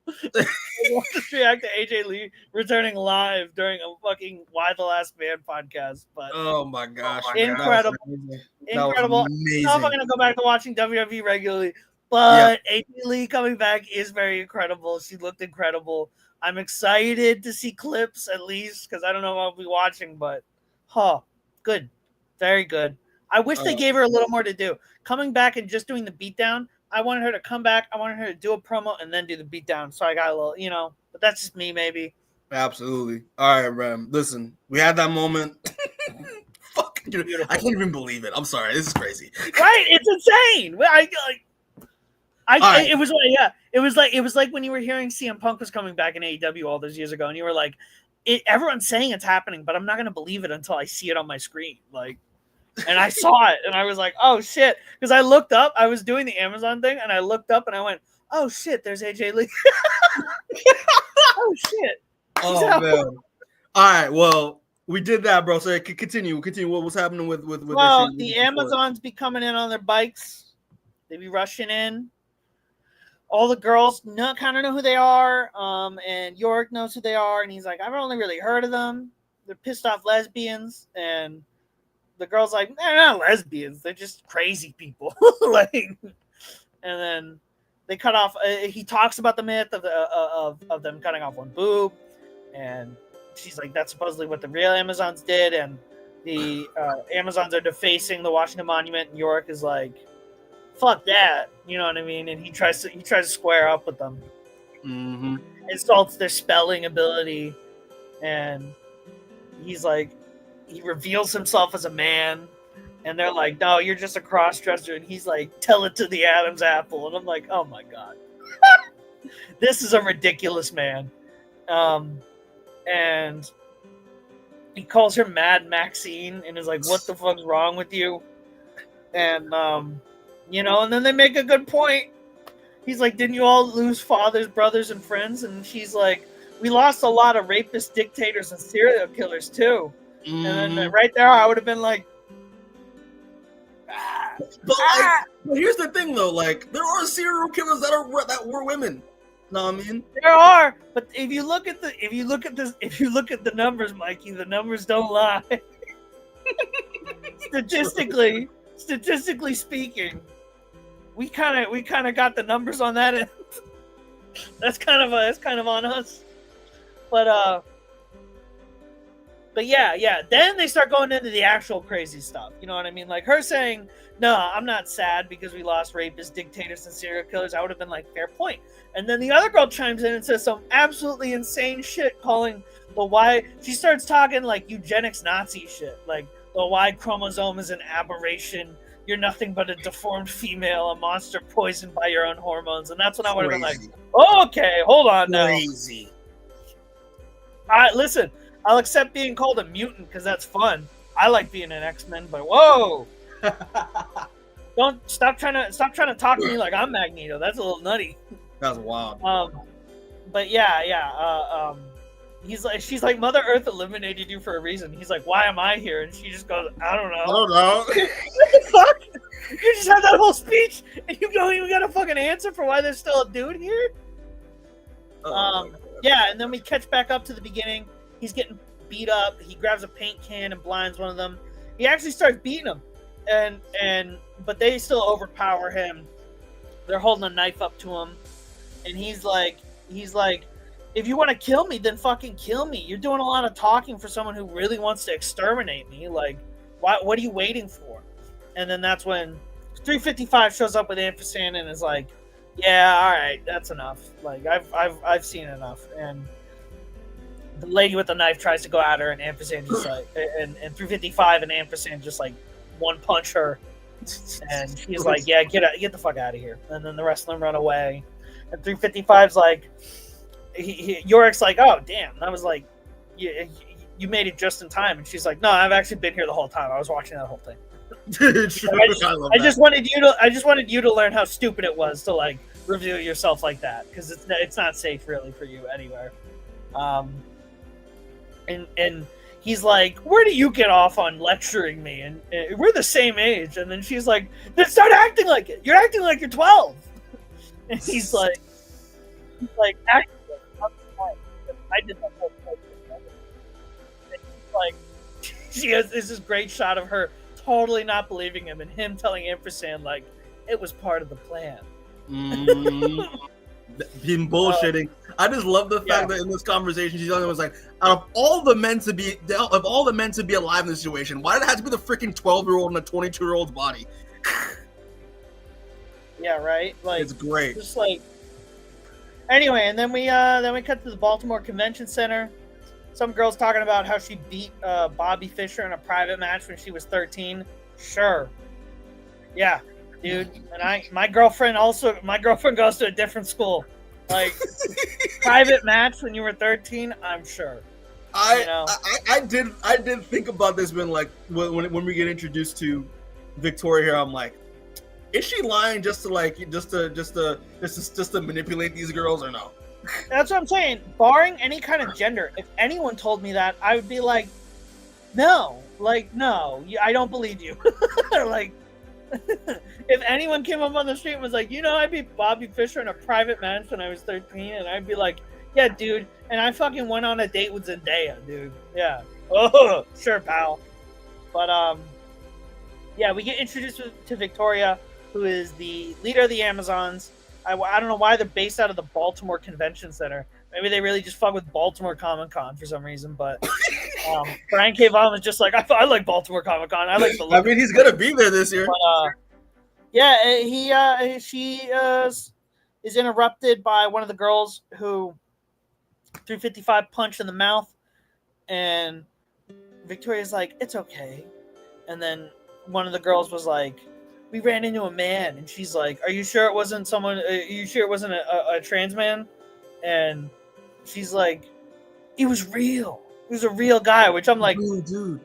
Speaker 2: Just react to AJ Lee returning live during a fucking Why the Last Man podcast. But
Speaker 1: oh my gosh,
Speaker 2: incredible, incredible.
Speaker 1: Amazing.
Speaker 2: I'm gonna go back to watching WWE regularly, but AJ Lee coming back is very incredible. She looked incredible. I'm excited to see clips at least because I don't know what I'll be watching, but good, very good. I wish they gave her a little more to do. Coming back and just doing the beatdown. I wanted her to come back. I wanted her to do a promo and then do the beatdown. So I got a little, but that's just me, maybe.
Speaker 1: Absolutely. All right, Ram. Listen, we had that moment. Fuck, dude, I can't even believe it. I'm sorry. This is crazy.
Speaker 2: Right? It's insane. It was like when you were hearing CM Punk was coming back in AEW all those years ago, and you were like, everyone's saying it's happening, but I'm not gonna believe it until I see it on my screen. And I saw it, and I was like, "Oh shit!" Because I looked up, I was doing the Amazon thing, and I looked up, and I went, "Oh shit!" There's AJ Lee. Oh shit!
Speaker 1: Oh man! All right, well, we did that, bro. So continue. What was happening with?
Speaker 2: Well, the Amazons be coming in on their bikes. They be rushing in. All the girls kind of know who they are, and Yorick knows who they are, and he's like, "I've only really heard of them. They're pissed off lesbians," and the girl's like, they're not lesbians. They're just crazy people. And then they cut off. He talks about the myth of them cutting off one boob. And she's like, that's supposedly what the real Amazons did. And the Amazons are defacing the Washington Monument. And Yorick is like, fuck that. You know what I mean? And he tries to square up with them.
Speaker 1: Mm-hmm.
Speaker 2: Insults their spelling ability. And he's like, he reveals himself as a man, and they're like, no, you're just a cross-dresser. And he's like, tell it to the Adam's apple. And I'm like, oh my God. This is a ridiculous man. And he calls her Mad Maxine and is like, what the fuck's wrong with you? And, and then they make a good point. He's like, didn't you all lose fathers, brothers, and friends? And she's like, we lost a lot of rapists, dictators, and serial killers too. And then right there, I would have been like,
Speaker 1: But here's the thing, though. There are serial killers that were women. Know what I mean?
Speaker 2: There are, but if you look at the numbers, Mikey, the numbers don't lie. Statistically speaking, we kind of got the numbers on that end. That's kind of on us. But yeah. Then they start going into the actual crazy stuff. You know what I mean? Like her saying, no, I'm not sad because we lost rapists, dictators, and serial killers. I would have been like, fair point. And then the other girl chimes in and says some absolutely insane shit, calling the Y. She starts talking like eugenics Nazi shit. Like the Y chromosome is an aberration. You're nothing but a deformed female, a monster poisoned by your own hormones. And that's when I would have been like, okay, hold on now.
Speaker 1: Crazy.
Speaker 2: All right, listen. I'll accept being called a mutant because that's fun. I like being an X-Men, but whoa! Don't stop trying to talk to me like I'm Magneto. That's a little nutty.
Speaker 1: That's wild.
Speaker 2: But yeah. She's like, Mother Earth eliminated you for a reason. He's like, why am I here? And she just goes, I don't know.
Speaker 1: What
Speaker 2: the fuck? You just had that whole speech, and you don't even got a fucking answer for why there's still a dude here. Yeah, and then we catch back up to the beginning. He's getting beat up. He grabs a paint can and blinds one of them. He actually starts beating him, but they still overpower him. They're holding a knife up to him, and he's like, if you want to kill me, then fucking kill me. You're doing a lot of talking for someone who really wants to exterminate me. Like, what are you waiting for? And then that's when 355 shows up with Ampersand and is like, yeah, all right, that's enough. Like, I've seen enough. And the lady with the knife tries to go at her, and Ampersand just like, and 355 and Ampersand just like one punch her, and she's like, yeah, get the fuck out of here. And then the rest of them run away, and 355's like, Yorick's like, oh damn, that was like, you made it just in time. And she's like, no, I've actually been here the whole time. I was watching that whole thing. I just wanted you to learn how stupid it was to like reveal yourself like that because it's not safe really for you anywhere. And he's like, where do you get off on lecturing me? And we're the same age. And then she's like, then start acting like it. You're acting like you're 12. And he's like, acting like I did that whole thing. And she's like, she has this great shot of her totally not believing him and him telling Ampersand like it was part of the plan.
Speaker 1: Him bullshitting. I just love the fact that in this conversation she's was like, out of all the men to be alive in this situation, why did it have to be the freaking 12-year-old in a 22-year-old's body?
Speaker 2: Yeah, right. Like
Speaker 1: it's great.
Speaker 2: Just like anyway, and then we cut to the Baltimore Convention Center. Some girl's talking about how she beat Bobby Fischer in a private match when she was 13. Sure. Yeah, dude. And my girlfriend goes to a different school. Like private match when you were 13, I'm sure. I did think about this when we get introduced to Victoria here. I'm like, is she lying just to manipulate these girls or no? That's what I'm saying. Barring any kind of gender, if anyone told me that, I would be like, no, I don't believe you. Like, if anyone came up on the street and was like, I beat Bobby Fischer in a private match when I was 13, and I'd be like, yeah, dude, and I fucking went on a date with Zendaya, dude. Yeah. Oh, sure, pal. But, yeah, we get introduced to Victoria, who is the leader of the Amazons. I don't know why they're based out of the Baltimore Convention Center. Maybe they really just fuck with Baltimore Comic Con for some reason. But Brian K. Vaughan was just like, I like Baltimore Comic Con. I like the look.
Speaker 1: I mean, he's gonna be there this year.
Speaker 2: But, yeah, she is interrupted by one of the girls who 355 punch in the mouth, and Victoria's like, it's okay. And then one of the girls was like, we ran into a man, and she's like, are you sure it wasn't someone? Are you sure it wasn't a trans man? And she's like, he was real. He was a real guy, which I'm like,
Speaker 1: dude.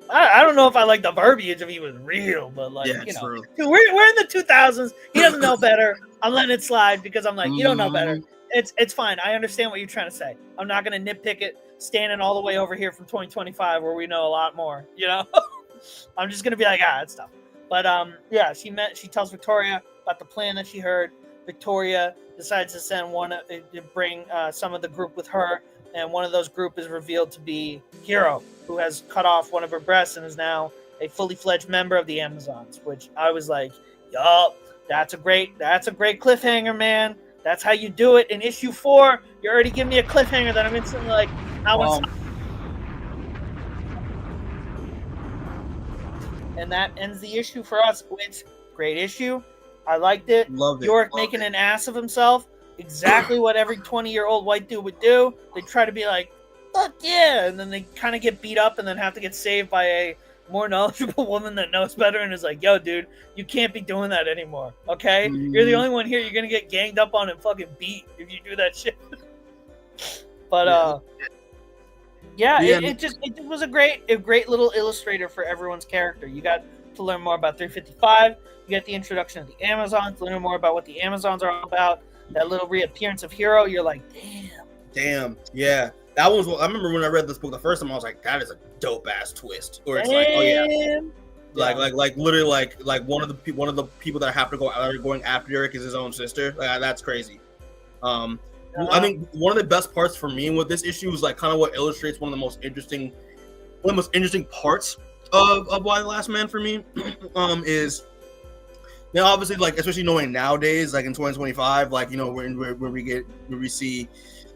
Speaker 2: I don't know if I like the verbiage of he was real, but like,
Speaker 1: yeah,
Speaker 2: true. Dude, we're in the 2000s. He doesn't know better. I'm letting it slide because I'm like, you don't know better. It's fine. I understand what you're trying to say. I'm not going to nitpick it standing all the way over here from 2025 where we know a lot more, I'm just going to be like, that's tough. But yeah, she tells Victoria about the plan that she heard. Victoria decides to send to bring some of the group with her, and one of those group is revealed to be Hero, who has cut off one of her breasts and is now a fully fledged member of the Amazons. Which I was like, yup, that's a great cliffhanger, man. That's how you do it in issue 4. You already give me a cliffhanger that I'm instantly like, I want. And that ends the issue for us. Which great issue. I liked it.
Speaker 1: Loved it.
Speaker 2: Yorick making an ass of himself. Exactly what every 20-year-old white dude would do. They try to be like, fuck yeah. And then they kind of get beat up and then have to get saved by a more knowledgeable woman that knows better and is like, yo, dude, you can't be doing that anymore. Okay? You're the only one here. You're going to get ganged up on and fucking beat if you do that shit. But, it was a great little illustrator for everyone's character. You got to learn more about 355. You get the introduction of the Amazons, learn more about what the Amazons are all about. That little reappearance of Hero, you're like,
Speaker 1: damn, yeah. That was. I remember when I read this book the first time, I was like, that is a dope ass twist. Or it's like, oh yeah, like literally like one of the people that have to go out going after Yorick is his own sister. Like that's crazy. I think one of the best parts for me with this issue is like kind of what illustrates one of the most interesting parts of Why the Last Man for me is now obviously like especially knowing nowadays like in 2025 like where we see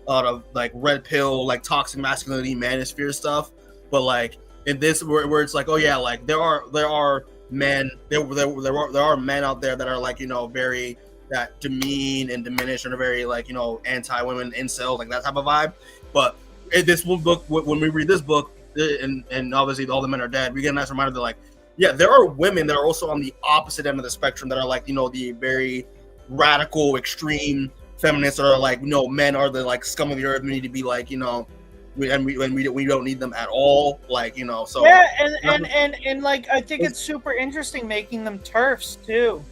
Speaker 1: a lot of like red pill like toxic masculinity manosphere stuff, but like in this where it's like oh yeah like there are men there are men out there that are like very that demean and diminish and are very like anti-women incel like that type of vibe. But in this one book when we read this book and obviously all the men are dead, we get a nice reminder that like yeah there are women that are also on the opposite end of the spectrum that are like the very radical extreme feminists that are like men are the like scum of the earth, we need to be like we don't need them at all like so
Speaker 2: yeah and like I think it's super interesting making them TERFs too.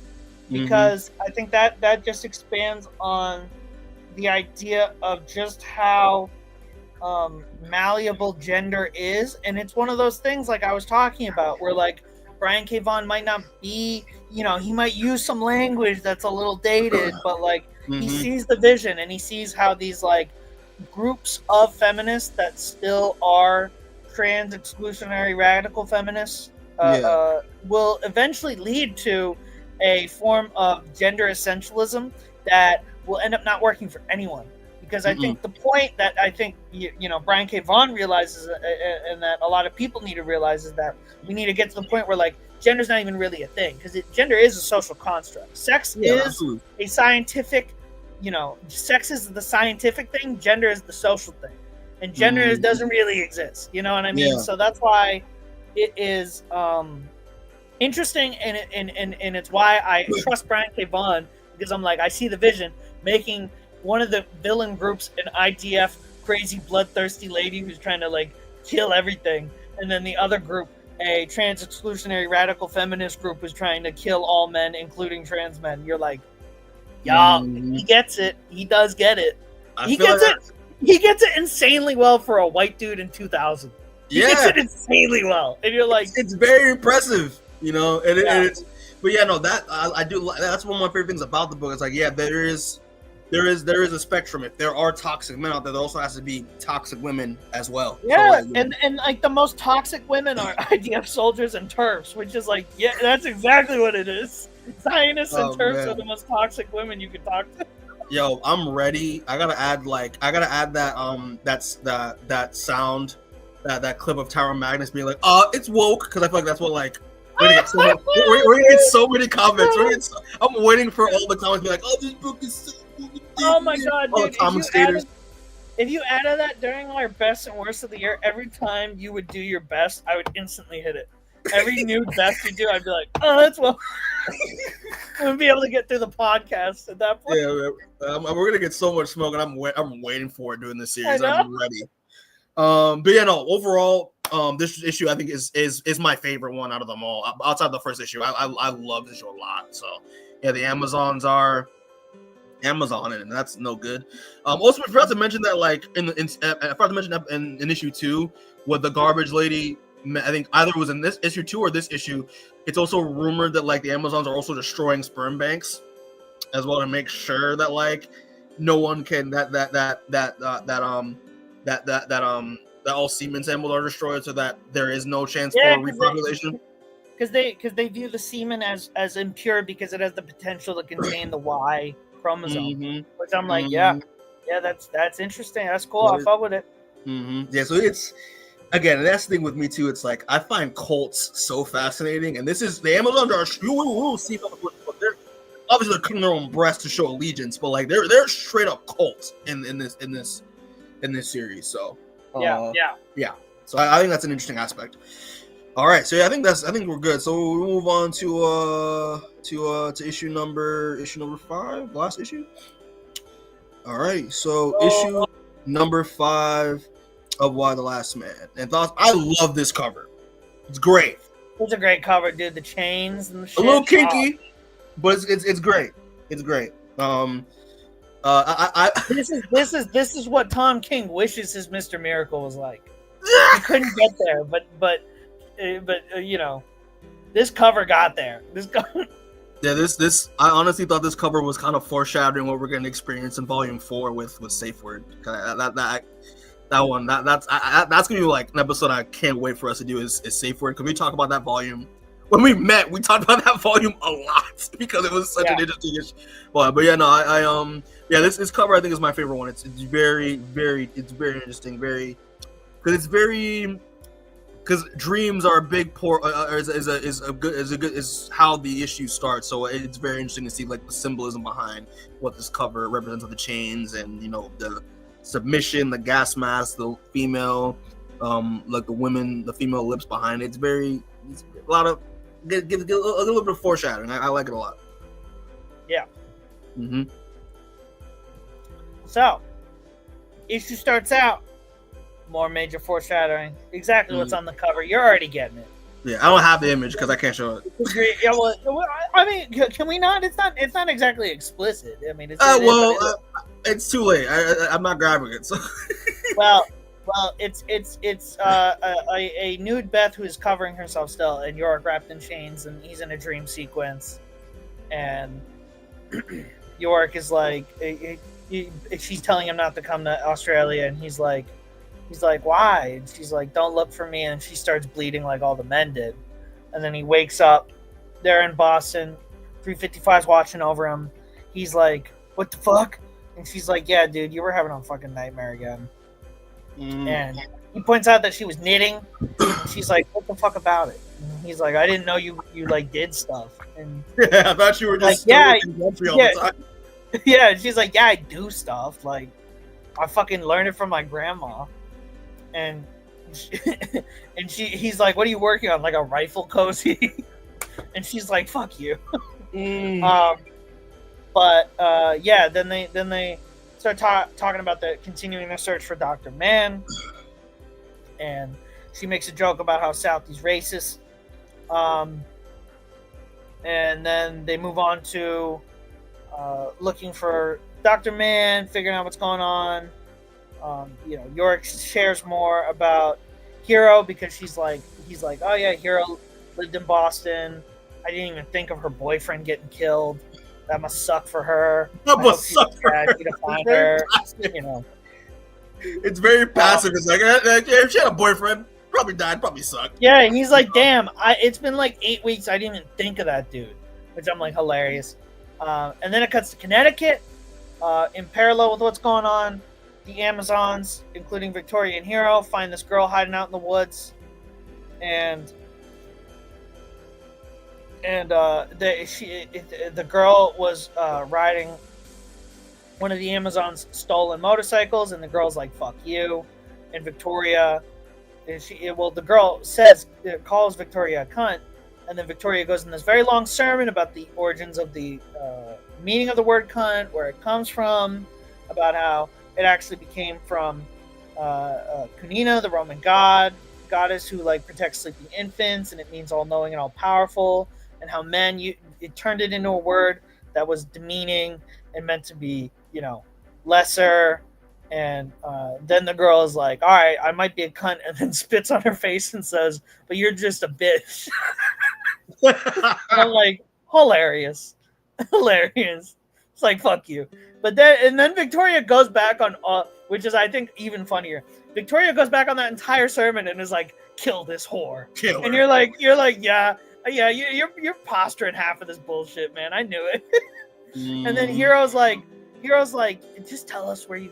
Speaker 2: because I think that just expands on the idea of just how malleable gender is, and it's one of those things like I was talking about where like Brian K. Vaughan might not be, you know, he might use some language that's a little dated, but like he sees the vision and he sees how these like groups of feminists that still are trans exclusionary radical feminists will eventually lead to a form of gender essentialism that will end up not working for anyone. Because I think the point that I think you know Brian K. Vaughan realizes, and that a lot of people need to realize, is that we need to get to the point where like gender's not even really a thing, because gender is a social construct. Sex is a scientific, you know, sex is the scientific thing. Gender is the social thing, and gender doesn't really exist. You know what I mean? So that's why it is interesting, and it's why I trust Brian K. Vaughan, because I'm like I see the vision making one of the villain groups an IDF crazy bloodthirsty lady who's trying to like kill everything, and then the other group a trans exclusionary radical feminist group who's trying to kill all men including trans men. You're like, yeah, he gets it. He does get it. He gets it insanely well for a white dude in 2000. He gets it insanely well, and you're like,
Speaker 1: it's very impressive, you know. And it's, but yeah, no, that I do. That's one of my favorite things about the book. It's like, yeah, there is a spectrum. If there are toxic men out there also has to be toxic women as well.
Speaker 2: Yeah, so, like, and like the most toxic women are IDF soldiers and TERFs, which is like, yeah, that's exactly what it is. Zionists and TERFs are the most toxic women you could talk to.
Speaker 1: Yo, I'm ready. I gotta add that that sound, that clip of Tyra Magnus being like, it's woke, because I feel like that's what like we're gonna get so many comments. I'm waiting for all the comments to be like, oh, this book is so.
Speaker 2: Oh my god, dude! If you added that during our best and worst of the year, every time you would do your best, I would instantly hit it. Every new best you do, I'd be like, "Oh, that's well." We'll be able to get through the podcast at that point.
Speaker 1: Yeah, we're gonna get so much smoke, and I'm waiting for it during this series. I'm ready. But yeah, no. Overall, this issue I think is my favorite one out of them all. Outside the first issue, I love this issue a lot. So yeah, the Amazons are. Amazon, and that's no good. Also, I forgot to mention that, like, I forgot to mention in issue 2, with the garbage lady. I think either it was in this issue 2 or this issue. It's also rumored that like the Amazons are also destroying sperm banks as well, to make sure that like no one can that all semen samples are destroyed, so that there is no chance for repopulation.
Speaker 2: Because they view the semen as impure because it has the potential to contain the Y chromosome, which I'm like, yeah, that's interesting. That's cool. I fuck with it.
Speaker 1: Yeah, so it's again, that's the thing with me too. It's like I find cults so fascinating, and this is the Amazons are they're obviously they're cutting their own breasts to show allegiance, but like they're straight up cults in this series. So yeah. So I think that's an interesting aspect. All right, so yeah, I think we're good. So we'll move on to issue number 5, last issue. All right, so issue number 5 of Why the Last Man. And thoughts? I love this cover. It's great.
Speaker 2: It's a great cover, dude. The chains and the shit.
Speaker 1: A little kinky, but it's great. It's great.
Speaker 2: This is what Tom King wishes his Mr. Miracle was like. He couldn't get there, but you know, this cover got there. This I honestly thought this cover was kind of foreshadowing what we're going to experience in Volume 4 with Safe Word. That's gonna be like an episode I can't wait for us to do is Safe Word, because we talk about that volume. When we met, we talked about that volume a lot because it was such an interesting issue. But yeah, no, this cover I think is my favorite one. It's very interesting, because dreams are a big is how the issue starts. So it's very interesting to see like the symbolism behind what this cover represents, of the chains and, you know, the submission, the gas mask, the female, like the female lips behind it. It's a lot of give a little bit of foreshadowing. I like it a lot. Yeah. So, issue starts out. More major foreshadowing. Exactly what's on the cover. You're already getting it.
Speaker 1: Yeah, I don't have the image because I can't show it.
Speaker 2: Yeah, well, I mean, can we not? It's not exactly explicit. I mean,
Speaker 1: It's too late. I'm not grabbing it. So.
Speaker 2: Well, it's a nude Beth who is covering herself still, and Yorick wrapped in chains, and he's in a dream sequence, and Yorick is like, she's telling him not to come to Australia, and he's like, why? And she's like, don't look for me, and she starts bleeding like all the men did, and then he wakes up. They're in Boston. 355's watching over him. He's like, what the fuck? And she's like, yeah, dude, you were having a fucking nightmare again. And he points out that she was knitting. And she's like, what the fuck about it? And he's like, I didn't know you like did stuff. And
Speaker 1: yeah, I thought you were just
Speaker 2: like,
Speaker 1: all the time.
Speaker 2: Yeah, and she's like, yeah, I do stuff. Like, I fucking learned it from my grandma. And he's like, what are you working on? Like a rifle cozy? And she's like, fuck you. But then they start talking about continuing their search for Dr. Mann, and she makes a joke about how Southie's racist, and then they move on to looking for Dr. Mann, figuring out what's going on. Yorick shares more about Hero because he's like, oh yeah, Hero lived in Boston. I didn't even think of her boyfriend getting killed. That must suck for her.
Speaker 1: That must suck for her.
Speaker 2: To find her.
Speaker 1: It's very passive. It's like, if she had a boyfriend, probably died, probably sucked.
Speaker 2: Yeah, and he's like, damn, it's been like 8 weeks. I didn't even think of that dude, which I'm like, hilarious. And then it cuts to Connecticut. In parallel with what's going on, the Amazons, including Victoria and Hero, find this girl hiding out in the woods, and the girl was riding one of the Amazons' stolen motorcycles, and the girl's like, "Fuck you," and Victoria, the girl calls Victoria a cunt, and then Victoria goes in this very long sermon about the origins of the meaning of the word cunt, where it comes from, about how it actually became from Kunina, the Roman goddess who like protects sleeping infants, and it means all knowing and all powerful. And how men, it turned it into a word that was demeaning and meant to be, lesser. And then the girl is like, all right, I might be a cunt, and then spits on her face and says, but you're just a bitch. I'm like, hilarious. Hilarious. It's like, fuck you. But then Victoria goes back on, which is, I think, even funnier. Victoria goes back on that entire sermon and is like, kill this whore.
Speaker 1: Kill her.
Speaker 2: And you're like, yeah, you're posturing half of this bullshit, man. I knew it. And then Hero's like, just tell us where you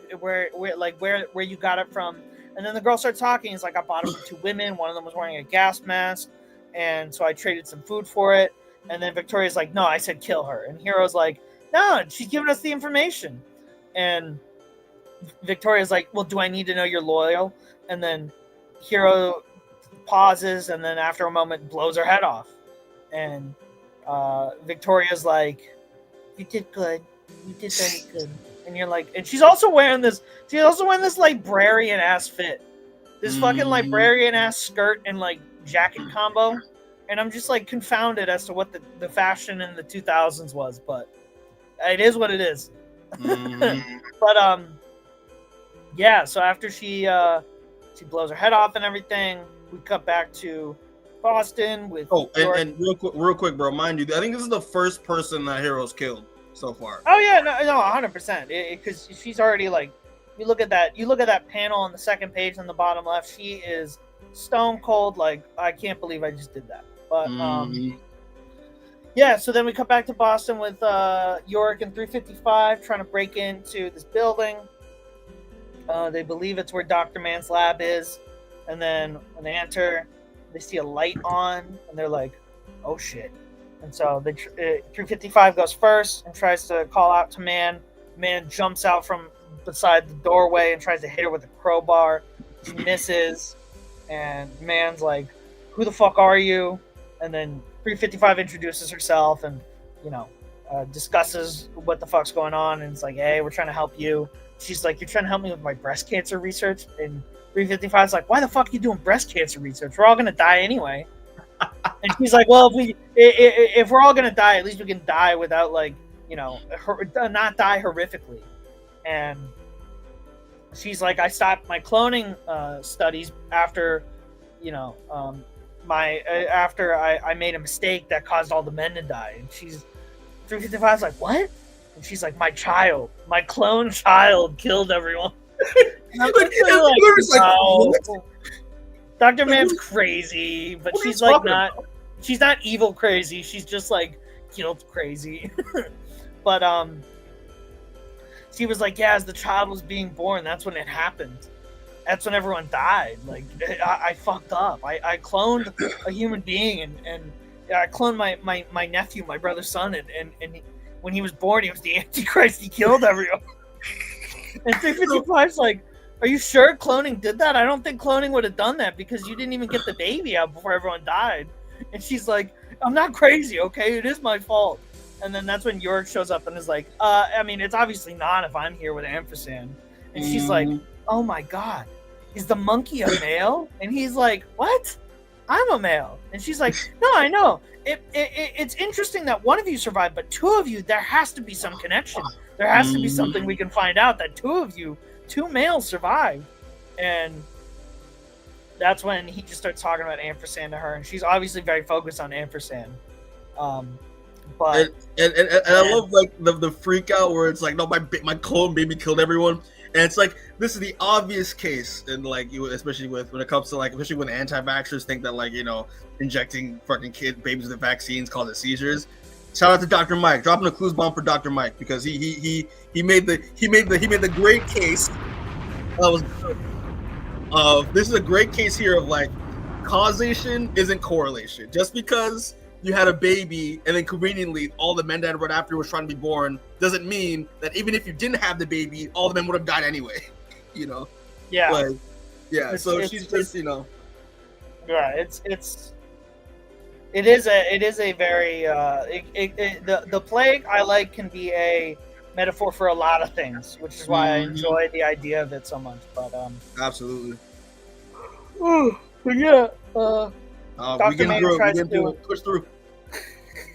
Speaker 2: got it from. And then the girl starts talking. It's like, I bought it from 2 women. One of them was wearing a gas mask, and so I traded some food for it. And then Victoria's like, no, I said kill her. And Hero's like, no, she's giving us the information. And Victoria's like, well, do I need to know you're loyal? And then Hero pauses, and then after a moment blows her head off. And Victoria's like, you did good. You did very good. And you're like, and she's also wearing this librarian ass fit. This fucking librarian ass skirt and like jacket combo. And I'm just like confounded as to what the fashion in the 2000s was, but it is what it is. But yeah, so after she blows her head off and everything, we cut back to Boston with
Speaker 1: and real quick, bro, mind you, I think this is the first person that Hero's killed so far.
Speaker 2: Oh yeah, no, 100%. Because she's already like, you look at that panel on the second page on the bottom left, she is stone cold. Like, I can't believe I just did that. But yeah, so then we come back to Boston with Yorick and 355 trying to break into this building. They believe it's where Dr. Mann's lab is, and then when they enter, they see a light on, and they're like, "Oh shit!" And so 355 goes first and tries to call out to Mann. Mann jumps out from beside the doorway and tries to hit her with a crowbar. She misses, and Mann's like, "Who the fuck are you?" And then 355 introduces herself and, discusses what the fuck's going on. And it's like, hey, we're trying to help you. She's like, you're trying to help me with my breast cancer research? And 355's like, why the fuck are you doing breast cancer research? We're all going to die anyway. And she's like, well, if we're all gonna die, at least we can die without like, not die horrifically. And she's like, I stopped my cloning studies after, after I made a mistake that caused all the men to die. And she's 355's like, what? And she's like, my clone child killed everyone. And I'm like, wow. Dr. Man's crazy, but she's like she's not evil crazy. She's just like guilt crazy. But she was like, yeah, as the child was being born, that's when it happened. That's when everyone died. Like, I fucked up. I cloned a human being, and I cloned my nephew, my brother's son, and when he was born, he was the Antichrist. He killed everyone. And 355's like, are you sure cloning did that? I don't think cloning would have done that because you didn't even get the baby out before everyone died. And she's like, I'm not crazy, okay? It is my fault. And then that's when Yorick shows up and is like, I mean, it's obviously not if I'm here with Ampersand. And she's like, oh my God, is the monkey a male? And he's like, what? I'm a male. And she's like, no, I know. It's interesting that one of you survived, but two of you, there has to be some connection. There has to be something we can find out that two males survived. And that's when he just starts talking about Ampersand to her, and she's obviously very focused on Ampersand. But
Speaker 1: I love like the freak out where it's like, no, my clone baby killed everyone, and it's like this is the obvious case, and like especially when it comes to like especially when anti-vaxxers think that like injecting fucking babies with vaccines causes seizures. Shout out to Dr. Mike, dropping a clues bomb for Dr. Mike because he made the great case. That was good. This is a great case here of like causation isn't correlation. Just because you had a baby and then conveniently all the men that right after was trying to be born doesn't mean that even if you didn't have the baby, all the men would have died anyway.
Speaker 2: Yeah.
Speaker 1: Like, yeah. So she's just
Speaker 2: Yeah, it is a very the plague I like can be a metaphor for a lot of things, which is why I enjoy the idea of it so much. But
Speaker 1: absolutely.
Speaker 2: But yeah,
Speaker 1: Dr. Man tries to push through.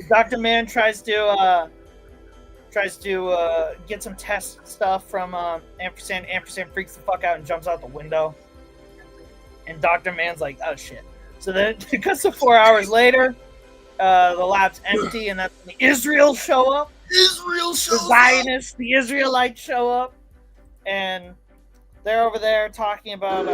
Speaker 2: Dr. Man tries to get some test stuff from Ampersand. Ampersand freaks the fuck out and jumps out the window. And Dr. Man's like, oh shit. So then it cuts to 4 hours later. The lab's empty, and that's when the Israel show up. The Zionists, the Israelites show up, and they're over there talking about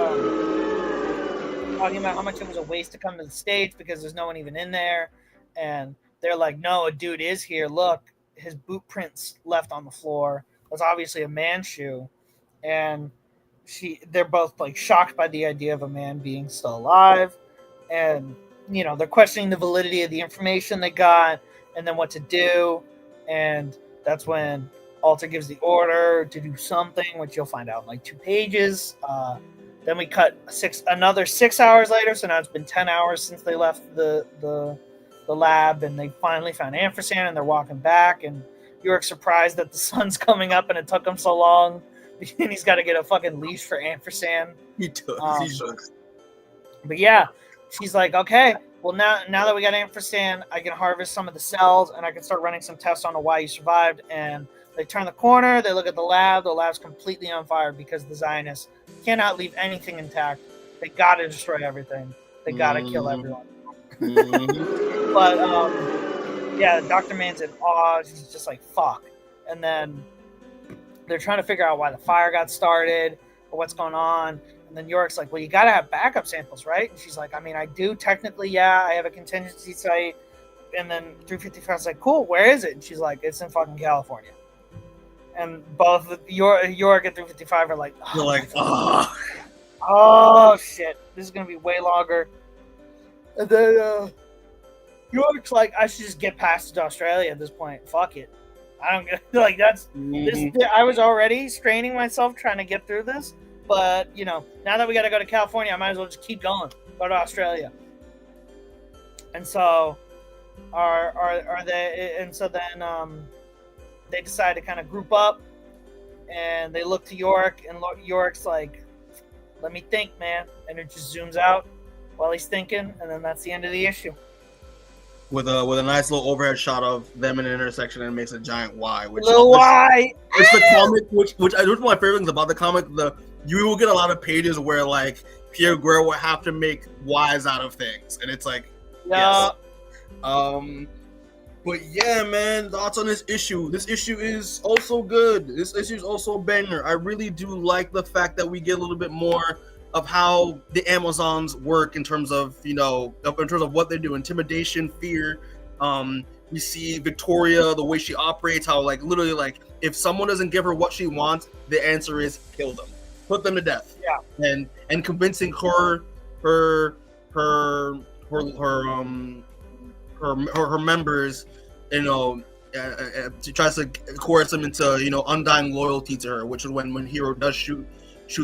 Speaker 2: how much it was a waste to come to the States because there's no one even in there. And they're like, no, a dude is here. Look, his boot prints left on the floor. That's obviously a man's shoe. And they're both like shocked by the idea of a man being still alive. And, they're questioning the validity of the information they got and then what to do. And that's when Alter gives the order to do something, which you'll find out in like 2 pages. Then we cut another 6 hours later. So now it's been 10 hours since they left the lab, and they finally found Ampersand, and they're walking back. And Yorick's surprised that the sun's coming up, and it took him so long. And he's got to get a fucking leash for Ampersand.
Speaker 1: He took.
Speaker 2: But yeah, she's like, okay, well now that we got Ampersand, I can harvest some of the cells, and I can start running some tests on why you survived. And they turn the corner, they look at the lab. The lab's completely on fire because the Zionists cannot leave anything intact. They gotta destroy everything. They gotta kill everyone. But yeah, Dr. Man's in awe. He's just like, fuck. And then they're trying to figure out why the fire got started or what's going on. And then Yorick's like, well, you gotta have backup samples, right? And she's like, I mean, I do technically, yeah. I have a contingency site. And then 355's like, cool, where is it? And she's like, it's in fucking California. And both Yorick and 355 are like,
Speaker 1: you're like, oh.
Speaker 2: Oh shit, this is gonna be way longer. And then Yorick's like, I should just get past to Australia at this point. Fuck it. I don't get like that's this. I was already straining myself trying to get through this, but now that we got to go to California, I might as well just keep going. Go to Australia. And so, are they? And so then they decide to kind of group up, and they look to Yorick, and Yorick's like, let me think, man. And it just zooms out while he's thinking, and then that's the end of the issue.
Speaker 1: with a nice little overhead shot of them in an intersection, and it makes a giant Y. Which
Speaker 2: Y.
Speaker 1: It's the comic, which one of my favorite things about the comic. You will get a lot of pages where like Pia Guerra will have to make Y's out of things, and it's like, yes. But yeah, man, thoughts on this issue? This issue is also good. This issue is also a banger. I really do like the fact that we get a little bit more of how the Amazons work in terms of, in terms of what they do, intimidation, fear. We see Victoria, the way she operates, how like literally like if someone doesn't give her what she wants, the answer is kill them, put them to death.
Speaker 2: Yeah.
Speaker 1: And convincing her members, she tries to coerce them into undying loyalty to her, which is when Hero does shoot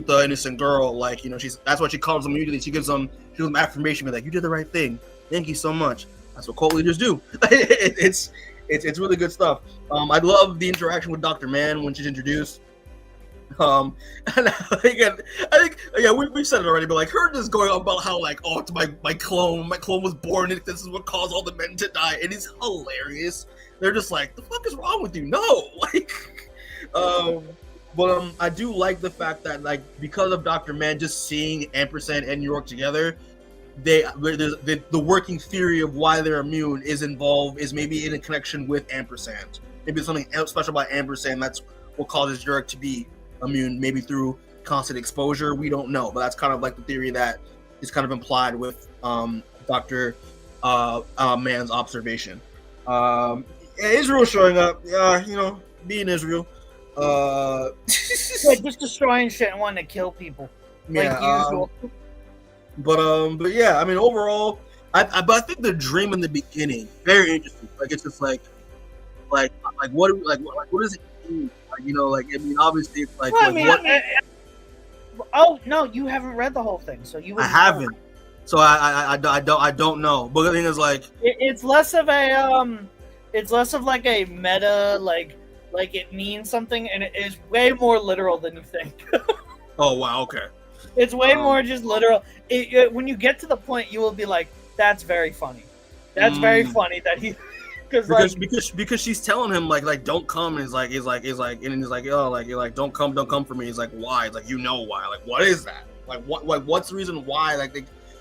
Speaker 1: the innocent girl, like that's what she calls them immediately. She gives them affirmation, like, you did the right thing, thank you so much. That's what cult leaders do. It's really good stuff. I love the interaction with Dr. Mann when she's introduced. And again, I think we've said it already, but like her just going on about how like, oh, it's my clone was born, and this is what caused all the men to die, and it's hilarious. They're just like, the fuck is wrong with you? No, like, but I do like the fact that like because of Dr. Mann just seeing Ampersand and Yorick together, the working theory of why they're immune is maybe in a connection with Ampersand. Maybe something special about Ampersand that's what causes Yorick to be immune, maybe through constant exposure. We don't know, but that's kind of like the theory that is kind of implied with Dr. Mann's observation. Israel showing up, being Israel.
Speaker 2: Just destroying shit and wanting to kill people, like usual.
Speaker 1: But yeah, I mean, overall, but I think the dream in the beginning very interesting. Like it's just like what does it mean? Like, I mean, obviously it's like.
Speaker 2: Well,
Speaker 1: what?
Speaker 2: Oh no, you haven't read the whole thing, so you.
Speaker 1: I haven't, so I don't know. But the thing is, like,
Speaker 2: it's less of like a meta, like it means something, and it is way more literal than you think.
Speaker 1: Oh wow, okay.
Speaker 2: It's way more just literal. When you get to the point, you will be like, "That's very funny. That's very funny that he."
Speaker 1: Because she's telling him like don't come, and he's like don't come for me. He's like, why? He's like, why? Like, what is that? Like what's the reason why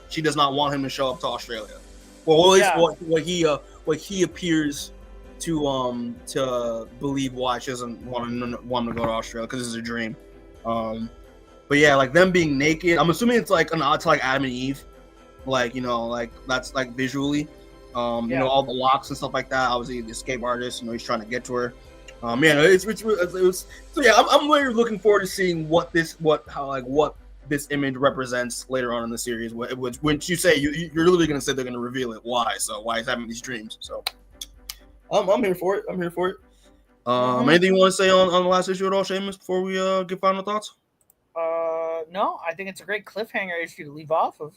Speaker 1: she does not want him to show up to Australia? Well, at least what he appears to believe why she doesn't want him to go to Australia, because this is a dream. But yeah, like them being naked, I'm assuming it's like an odd to like Adam and Eve, like like that's like visually. All the locks and stuff like that. Obviously, the escape artist, he's trying to get to her. So yeah, I'm really looking forward to seeing what this image represents later on in the series. When you say you're literally going to say they're going to reveal it. Why? So why he's having these dreams? So I'm here for it. Anything you want to say on the last issue at all, Seamus, before we get final thoughts?
Speaker 2: No, I think it's a great cliffhanger issue to leave off of.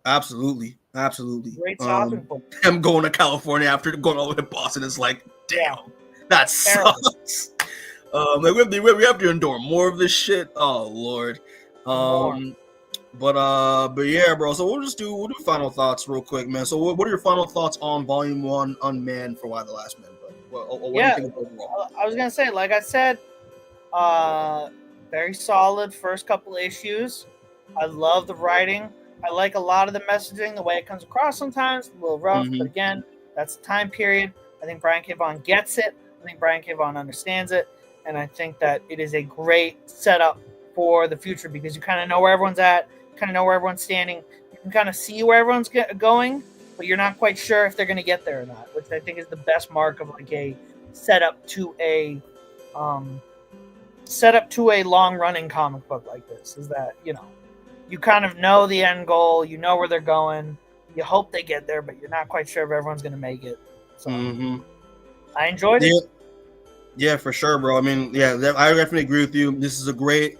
Speaker 1: Absolutely.
Speaker 2: Great stopping point.
Speaker 1: I'm going to California after going all the way to Boston. It's like, damn, that sucks. We have to endure more of this shit. Oh Lord. But yeah, bro. So we'll do final thoughts real quick, man. So what are your final thoughts on Volume 1 Unmanned for Why the Last Man? What do you think overall?
Speaker 2: I was gonna say, like I said, very solid first couple issues. I love the writing. I like a lot of the messaging, the way it comes across sometimes, a little rough, but again, that's the time period. I think Brian K. Vaughan gets it. I think Brian K. Vaughan understands it. And I think that it is a great setup for the future, because you kind of know where everyone's at, kind of know where everyone's standing. You can kind of see where everyone's going, but you're not quite sure if they're going to get there or not, which I think is the best mark of like a setup to a long-running comic book like this, is that, you kind of know the end goal, you know where they're going, you hope they get there, but you're not quite sure if everyone's going to make it. So I enjoyed it.
Speaker 1: Yeah, for sure, bro. I mean, yeah, I definitely agree with you. This is a great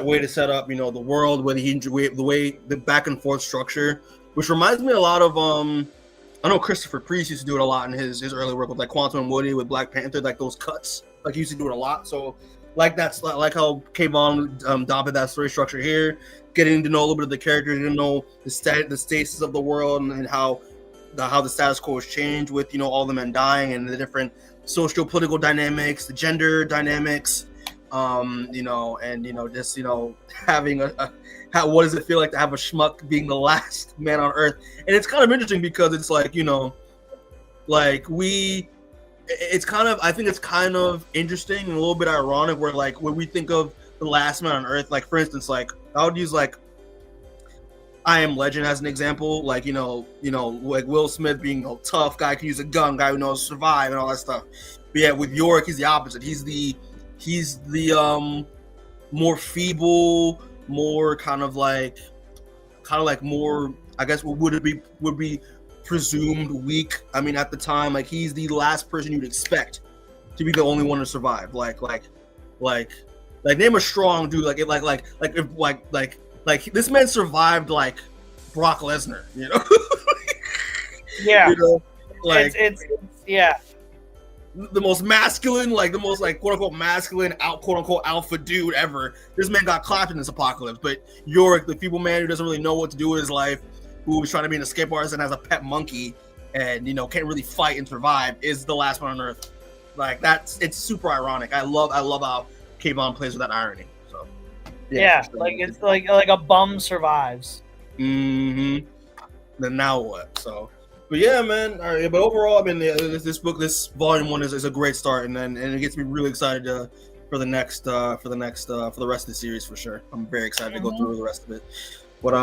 Speaker 1: way to set up, the world, the back and forth structure, which reminds me a lot of I know Christopher Priest used to do it a lot in his early work with like Quantum and Woody with Black Panther, like those cuts, like he used to do it a lot. So like that's like how K. Vaughan adopted that story structure here, getting to know a little bit of the characters, to know the stasis of the world, and how how the status quo has changed with all the men dying and the different socio-political dynamics, the gender dynamics, and just having what does it feel like to have a schmuck being the last man on Earth? And it's kind of interesting because it's like I think it's kind of interesting and a little bit ironic where like when we think of the last man on Earth, like for instance, like I would use like I Am Legend as an example, like like Will Smith being a tough guy, can use a gun, guy who knows to survive and all that stuff. But yeah, with Yorick, he's the opposite. He's the more feeble, more kind of like more, I guess what would be presumed weak. I mean, at the time, like he's the last person you'd expect to be the only one to survive. Like name a strong dude. Like this man survived like Brock Lesnar,
Speaker 2: Yeah.
Speaker 1: Like
Speaker 2: it's yeah.
Speaker 1: The most masculine, like the most like quote unquote masculine quote unquote alpha dude ever. This man got clapped in this apocalypse. But Yorick, the feeble man who doesn't really know what to do with his life, who was trying to be an escape artist and has a pet monkey and can't really fight and survive, is the last one on Earth. Like it's super ironic. I love how K-Von plays with that irony. So
Speaker 2: yeah, sure. Like it's like a bum survives.
Speaker 1: Then now what? So but yeah, man. All right, but overall, I mean, this book, this volume 1 is a great start, and it gets me really excited for the rest of the series for sure. I'm very excited to go through the rest of it. But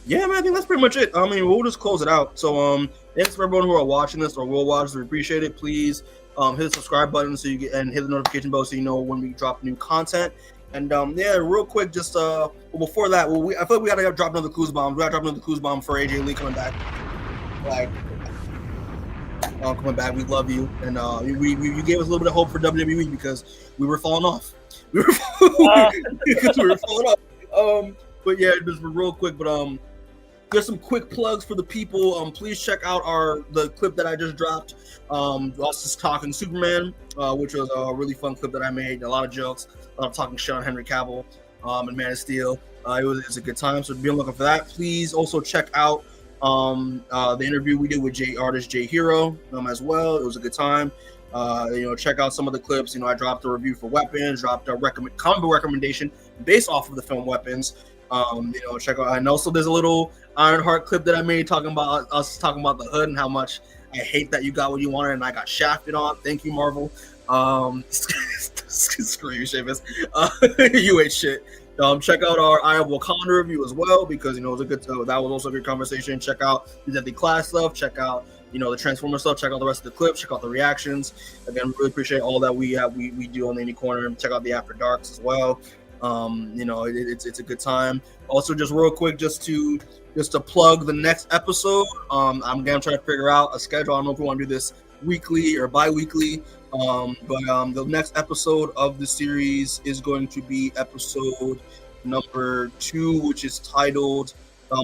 Speaker 1: yeah, man, I think that's pretty much it. I mean, we'll just close it out. So thanks for everyone who are watching this or will watch. We appreciate it. Please hit the subscribe button so you get and hit the notification bell so you know when we drop new content. And yeah, real quick, just before that, I feel like we gotta drop another clues bomb. We gotta drop another clues bomb for AJ Lee coming back. Like, coming back, we love you, and you gave us a little bit of hope for WWE because we were falling off. Because we were falling off. But yeah, just real quick, but there's some quick plugs for the people. Please check out the clip that I just dropped. Us talking Superman, which was a really fun clip that I made. A lot of jokes, a lot of talking shit on Henry Cavill and Man of Steel. It was a good time, so be on the lookout for that. Please also check out the interview we did with artist J Hero as well. It was a good time. Check out some of the clips. I dropped a review for Weapons, dropped a comic book recommendation based off of the film Weapons. Check out, and also there's a little Ironheart clip that I made talking about the hood and how much I hate that you got what you wanted and I got shafted on. Thank you, Marvel. Screw you, Seamus. You ain't shit. Check out our Eye of Wakanda review as well because it was a good. That was also a good conversation. Check out the Deadly Class stuff. Check out the Transformer stuff. Check out the rest of the clips. Check out the reactions. Again, really appreciate all that we do on the Indie Corner. Check out the After Darks as well. It's a good time. Also, just real quick, just to plug the next episode. I'm gonna try to figure out a schedule. I don't know if we want to do this weekly or bi-weekly. But the next episode of the series is going to be episode number 2, which is titled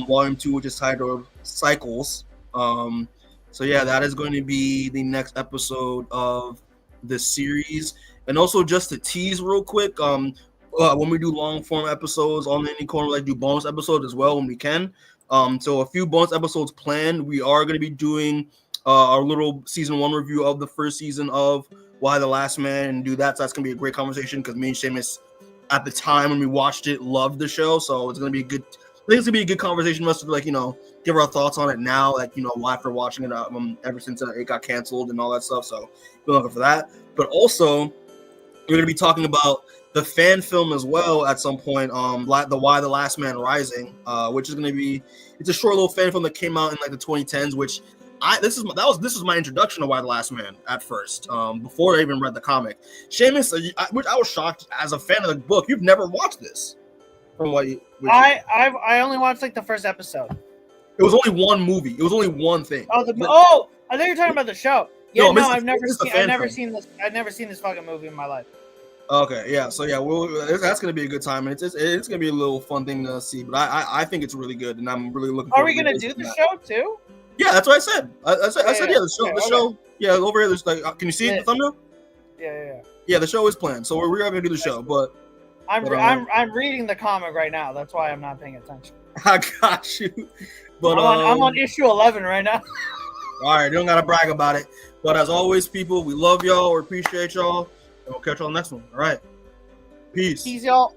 Speaker 1: volume 2, which is titled Cycles. So yeah, that is going to be the next episode of the series. And also just to tease real quick, when we do long form episodes on the Indie Corner, we like do bonus episodes as well when we can. So a few bonus episodes planned. We are going to be doing our little season 1 review of the first season of Why the Last Man and do that. So that's going to be a great conversation because me and Seamus at the time when we watched it loved the show. So it's going to be I think it's going to be a good conversation for us to give our thoughts on it now, after watching it ever since it got canceled and all that stuff. So be looking for that. But also we're going to be talking about the fan film as well at some point, the Why the Last Man Rising, which is going to be, it's a short little fan film that came out in the 2010s, which this was my introduction to Why the Last Man at first, before I even read the comic. Seamus, which I was shocked as a fan of the book, you've never watched this. From what
Speaker 2: I only watched the first episode.
Speaker 1: It was only one movie. It was only one thing.
Speaker 2: I thought you were talking about the show. Yeah, no, I've never seen this. I've never seen this fucking movie in my life.
Speaker 1: Okay, yeah, so yeah, that's gonna be a good time, and it's gonna be a little fun thing to see. But I think it's really good, and I'm really looking.
Speaker 2: Are we gonna do the show too?
Speaker 1: Yeah, that's what I said. I said yeah, the show. Yeah, over here. There's can you see it, the thumbnail?
Speaker 2: Yeah.
Speaker 1: Yeah, the show is planned, so we're gonna do the show. But
Speaker 2: I'm reading the comic right now. That's why I'm not paying attention.
Speaker 1: I got you. But
Speaker 2: I'm on issue 11 right now.
Speaker 1: All right, you don't gotta brag about it. But as always, people, we love y'all. We appreciate y'all, and we'll catch y'all next one. All right, peace.
Speaker 2: Peace, y'all.